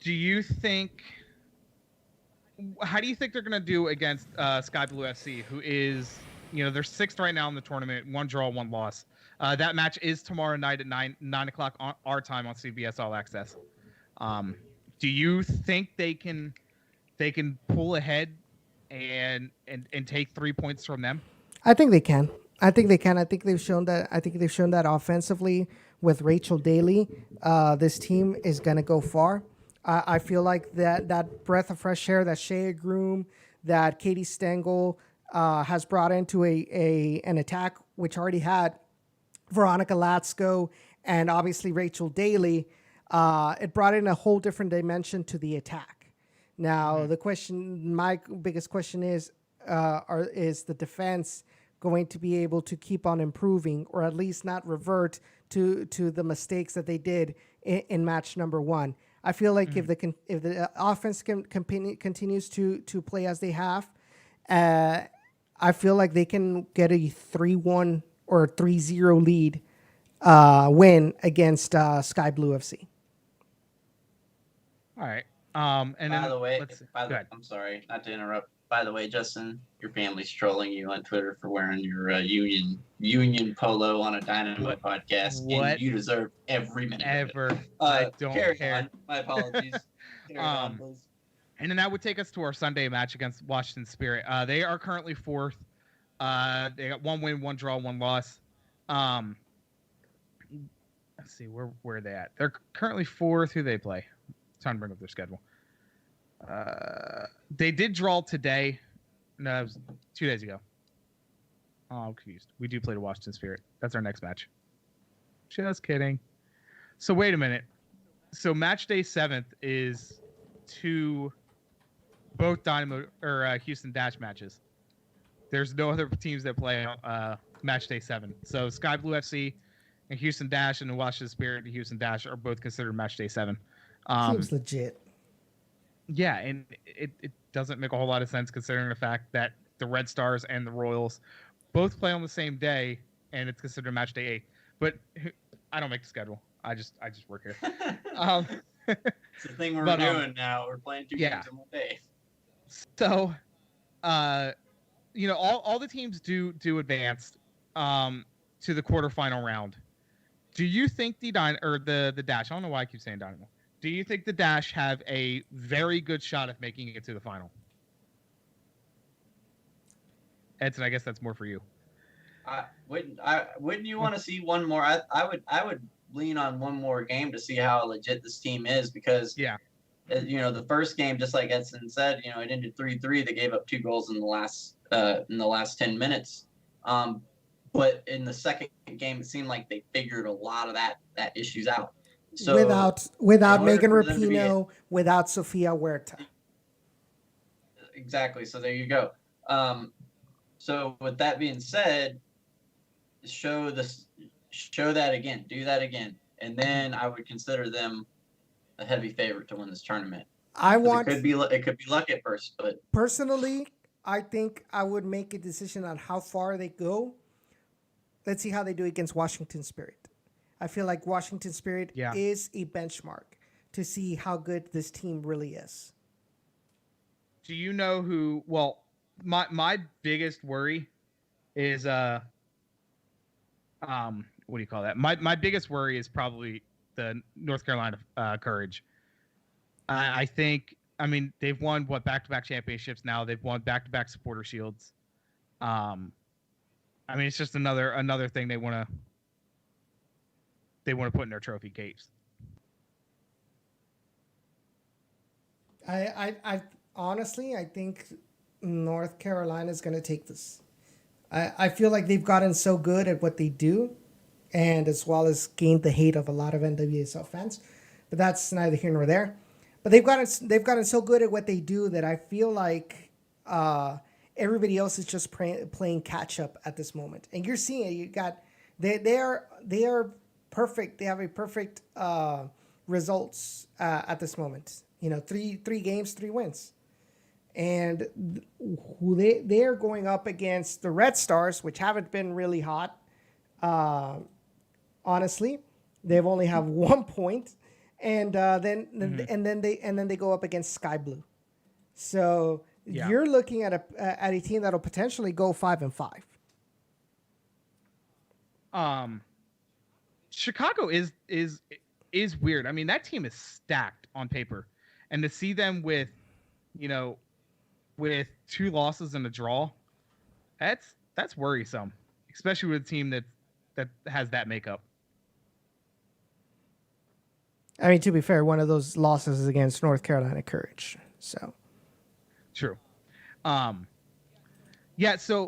do you think they're going to do against Sky Blue FC, who is, they're 6th right now in the tournament, 1 draw, 1 loss. That match is tomorrow night at 9 o'clock on our time on CBS All Access. Do you think they can pull ahead and take 3 points from them? I think they can. I think they've shown that offensively with Rachel Daly, this team is going to go far. I feel like that breath of fresh air that Shea Groom, that Katie Stengel has brought into an attack, which already had Veronica Latsko and obviously Rachel Daly, it brought in a whole different dimension to the attack. Now, my biggest question is the defense going to be able to keep on improving, or at least not revert to the mistakes that they did in match number 1? I feel like if the offense continues to play as they have, I feel like they can get a 3-1 or 3-0 lead win against Sky Blue FC. All right. And by the way, I'm sorry not to interrupt. By the way, Justin, your family's trolling you on Twitter for wearing your Union polo on a Dynamo podcast. What? And you deserve every minute ever. of it. I don't carry care. On. My apologies. Carry on, please. And then that would take us to our Sunday match against Washington Spirit. They are currently 4th. They got 1 win, 1 draw, 1 loss. Let's see, where are they at? They're currently 4th. Who they play? Time to bring up their schedule. They did draw today. No, it was 2 days ago. Oh, I'm confused. We do play the Washington Spirit. That's our next match. Just kidding. So wait a minute. So match day 7th is both Dynamo or Houston Dash matches. There's no other teams that play match day 7. So Sky Blue FC and Houston Dash and the Washington Spirit and Houston Dash are both considered match day 7. Seems legit. Yeah, and it doesn't make a whole lot of sense considering the fact that the Red Stars and the Royals both play on the same day, and it's considered match day 8. But I don't make the schedule. I just work here. It's the thing we're doing now. We're playing 2 games in one day. So, all the teams do advance to the quarterfinal round. Do you think the Dash? I don't know why I keep saying Dynamo. Do you think the Dash have a very good shot at making it to the final? Edson, I guess that's more for you. Wouldn't you want to see one more? I would lean on one more game to see how legit this team is because the first game, just like Edson said, it ended 3-3. They gave up 2 goals in the last 10 minutes. But in the second game, it seemed like they figured a lot of that issues out. So without Megan Rapinoe, without Sofia Huerta. Exactly. So there you go. So with that being said, show that again, do that again, and then I would consider them a heavy favorite to win this tournament. It could be luck at first, but personally, I think I would make a decision on how far they go. Let's see how they do against Washington Spirit. I feel like Washington Spirit is a benchmark to see how good this team really is. Do you know who? Well, my biggest worry is what do you call that? My biggest worry is probably the North Carolina Courage. I think. I mean, they've won back-to-back championships now. They've won back-to-back supporter shields. I mean, it's just another thing they want to put in their trophy case. I honestly, I think North Carolina is going to take this. I feel like they've gotten so good at what they do, and as well as gained the hate of a lot of NWSL fans. But that's neither here nor there. But they've gotten so good at what they do that I feel like everybody else is just playing catch up at this moment. And you're seeing it. You got they are perfect. They have a perfect results at this moment. 3 games, 3 wins. And who they are going up against the Red Stars, which haven't been really hot. Honestly, they've only have 1 point, and then they go up against Sky Blue. So you're looking at a team that'll potentially go 5-5. Chicago is weird. I mean, that team is stacked on paper, and to see them with 2 losses and a draw, that's worrisome, especially with a team that has that makeup. I mean, to be fair, one of those losses is against North Carolina Courage. So true. So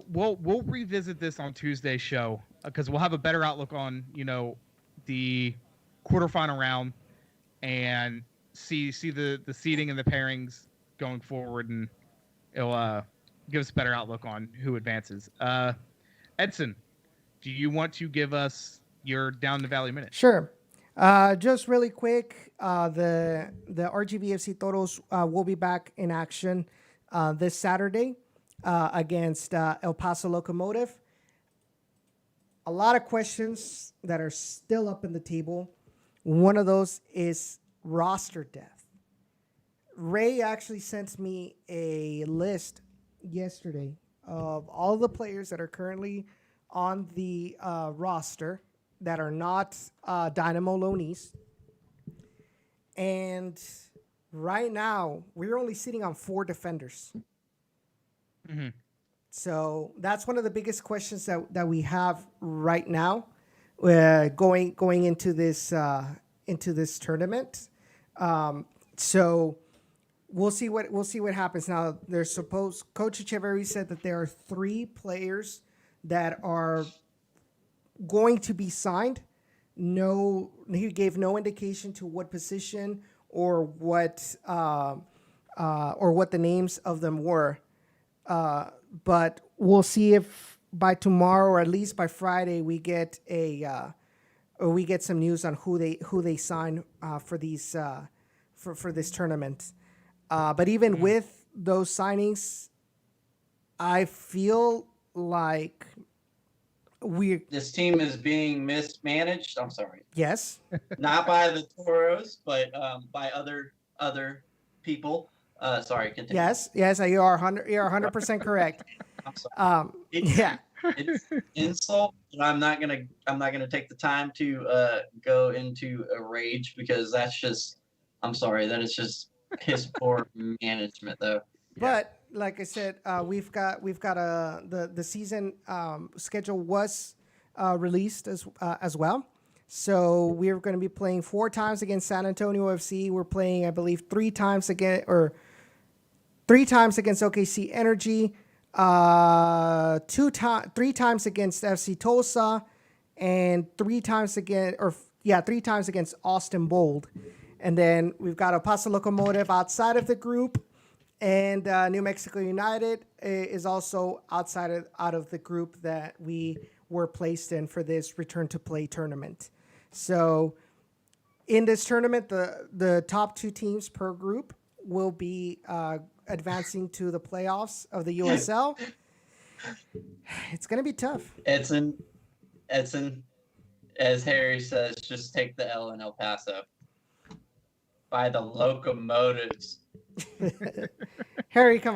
we'll revisit this on Tuesday's show because we'll have a better outlook on the quarterfinal round and see the seeding and the pairings going forward, and it'll give us a better outlook on who advances. Edson, do you want to give us your Down the Valley minute? Sure. Just really quick, the RGVFC Toros will be back in action this Saturday against El Paso Locomotive. A lot of questions that are still up in the table. One of those is roster depth. Ray actually sent me a list yesterday of all the players that are currently on the roster that are not Dynamo loanees. And right now, we're only sitting on 4 defenders. Mm-hmm. So that's one of the biggest questions that we have right now, going into this tournament. So we'll see what happens. Now, there's Coach Echeverry said that there are 3 players that are going to be signed. No, he gave no indication to what position or what the names of them were. But we'll see if by tomorrow or at least by Friday we get some news on who they sign for these for this tournament. But even with those signings, I feel like this team is being mismanaged. I'm sorry. Yes. Not by the Toros, but by other people. Sorry. Continue. Yes. You are 100% correct. I'm sorry. Yeah. It's insult, and I'm not gonna take the time to go into a rage because that's just. I'm sorry. That is just piss poor management, though. But like I said, we've got the season schedule was released as well. So we're going to be playing 4 times against San Antonio FC. We're playing, I believe, 3 times against OKC Energy, 3 times against FC Tulsa, and 3 times against Austin Bold. And then we've got Opasa Locomotive outside of the group, and New Mexico United is also out of the group that we were placed in for this return to play tournament. So in this tournament, the top 2 teams per group will be advancing to the playoffs of the USL. It's going to be tough. Edson, as Harry says, just take the L in El Paso. By the locomotives. Harry, come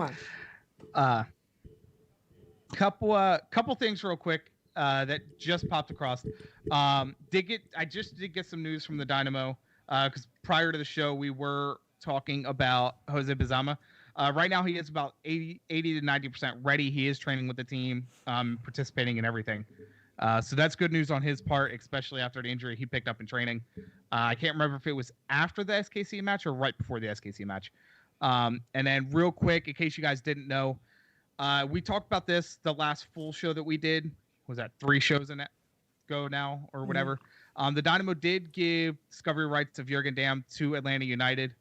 on. Couple things real quick that just popped across. I just did get some news from the Dynamo because prior to the show we were talking about Jose Bizama. Right now he is about 80 to 90% ready. He is training with the team, participating in everything. So that's good news on his part, especially after the injury he picked up in training. I can't remember if it was after the SKC match or right before the SKC match. And then real quick, in case you guys didn't know, we talked about this the last full show that we did. Was that 3 shows ago now or whatever? The Dynamo did give discovery rights of Jurgen Damm to Atlanta United.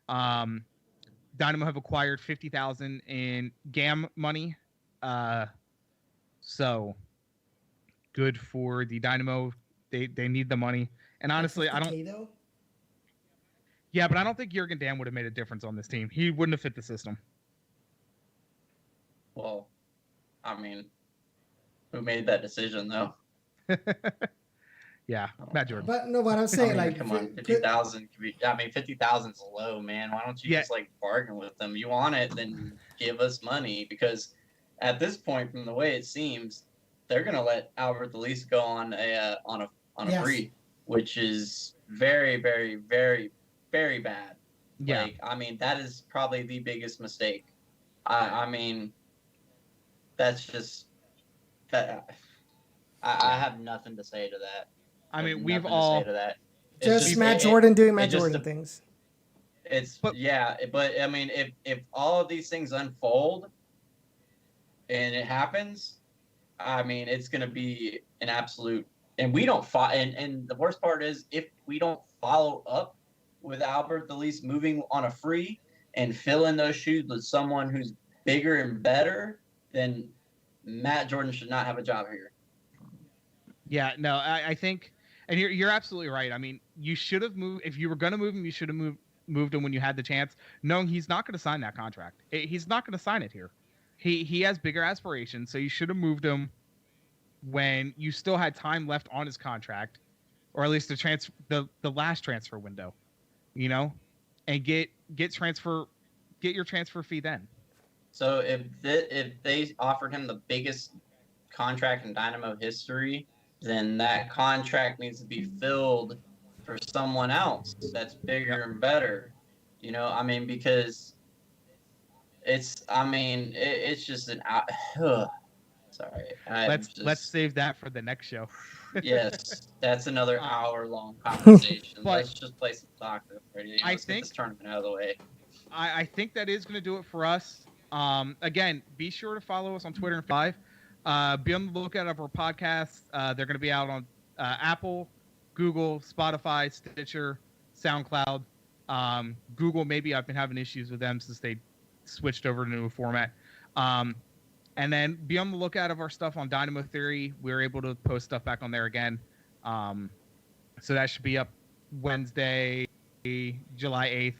Dynamo have acquired $50,000 in GAM money. So good for the Dynamo. They need the money. And honestly, I don't. Yeah, but I don't think Jurgen Damm would have made a difference on this team. He wouldn't have fit the system. Well, I mean, who made that decision though? Yeah, Matt Jordan. But no, what I'm saying, come on, 50,000 could be. I mean, 50,000 is low, man. Why don't you just bargain with them? You want it, then give us money because at this point, from the way it seems, they're gonna let Albert Elise go on a free, which is very, very, very, very bad. Yeah. I mean, that is probably the biggest mistake. I mean, that's just that. I have nothing to say to that. I mean, we've all just Matt Jordan doing Matt Jordan things. But I mean, if all of these things unfold and it happens, I mean, it's going to be an absolute. And we don't and the worst part is if we don't follow up with Albert Elise moving on a free and filling those shoes with someone who's bigger and better, then Matt Jordan should not have a job here. Yeah, no, I think, and you're absolutely right. I mean, you should have moved if you were going to move him. You should have moved him when you had the chance, knowing he's not going to sign that contract. He's not going to sign it here. He has bigger aspirations, so you should have moved him when you still had time left on his contract, or at least the last transfer window, you know, and get your transfer fee then. So if they offered him the biggest contract in Dynamo history, then that contract needs to be filled for someone else that's bigger and better. You know, I mean, because it's just an sorry. Let's save that for the next show. Yes, that's another hour-long conversation. Let's just play some soccer. I think get this tournament out of the way. I think that is going to do it for us. Again, be sure to follow us on Twitter and Five. Be on the lookout of our podcasts. They're going to be out on Apple, Google, Spotify, Stitcher, SoundCloud. Google, maybe I've been having issues with them since they switched over to a new format. And then be on the lookout of our stuff on Dynamo Theory. We were able to post stuff back on there again. So that should be up Wednesday, July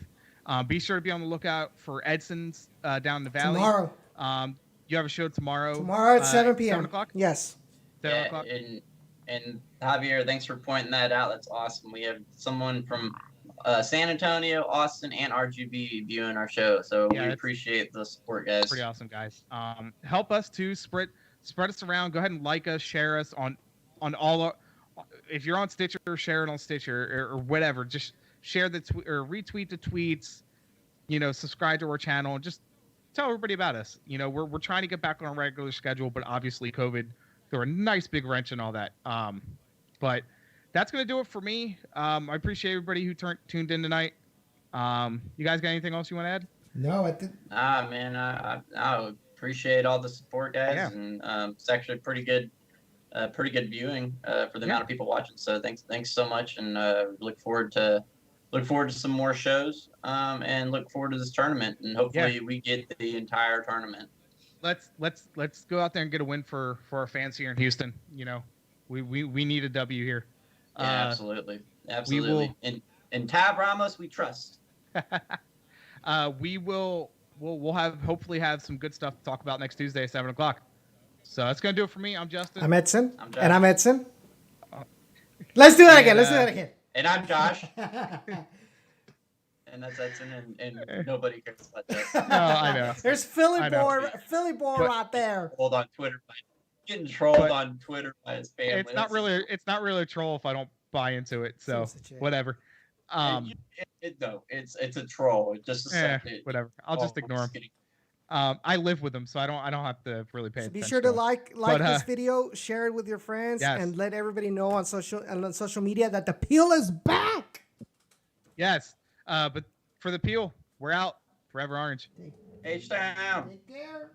8th. Be sure to be on the lookout for Edson's down in the valley. Tomorrow. You have a show tomorrow. Tomorrow at 7 p.m. 7 o'clock? Yes. 7 o'clock? And Javier, thanks for pointing that out. That's awesome. We have someone from San Antonio, Austin, and RGV viewing our show. So we appreciate the support, guys. Pretty awesome, guys. Help us to spread us around. Go ahead and like us, share us on all our, if you're on Stitcher, share it on Stitcher or whatever. Just share the or retweet the tweets. Subscribe to our channel and just tell everybody about us. We're trying to get back on a regular schedule, but obviously COVID threw a nice big wrench in all that. But that's going to do it for me. I appreciate everybody who tuned in tonight. You guys got anything else you want to add? No, I think. Man, I appreciate all the support, guys, and it's actually pretty good viewing for the amount of people watching. So thanks so much, and look forward to some more shows, and look forward to this tournament, and hopefully we get the entire tournament. Let's go out there and get a win for our fans here in Houston. We need a W here. Yeah, absolutely. In Tab Ramos, we trust. We'll hopefully have some good stuff to talk about next Tuesday at 7 o'clock. So that's gonna do it for me. I'm Justin. I'm Edson. And I'm Edson. Let's do that again. And I'm Josh. And that's Edson, and nobody cares about that. No, I know. There's Philly boy right there. Trolled on Twitter, getting trolled on Twitter by his family. It's not really a troll if I don't buy into it. So whatever. It's a troll. It's just whatever. I'll just ignore him. I live with them, so I don't have to really pay attention. Be sure to like this video, share it with your friends, and let everybody know on social media that the Peel is back. Yes. But for the Peel, we're out. Forever Orange. H-Town. Take care.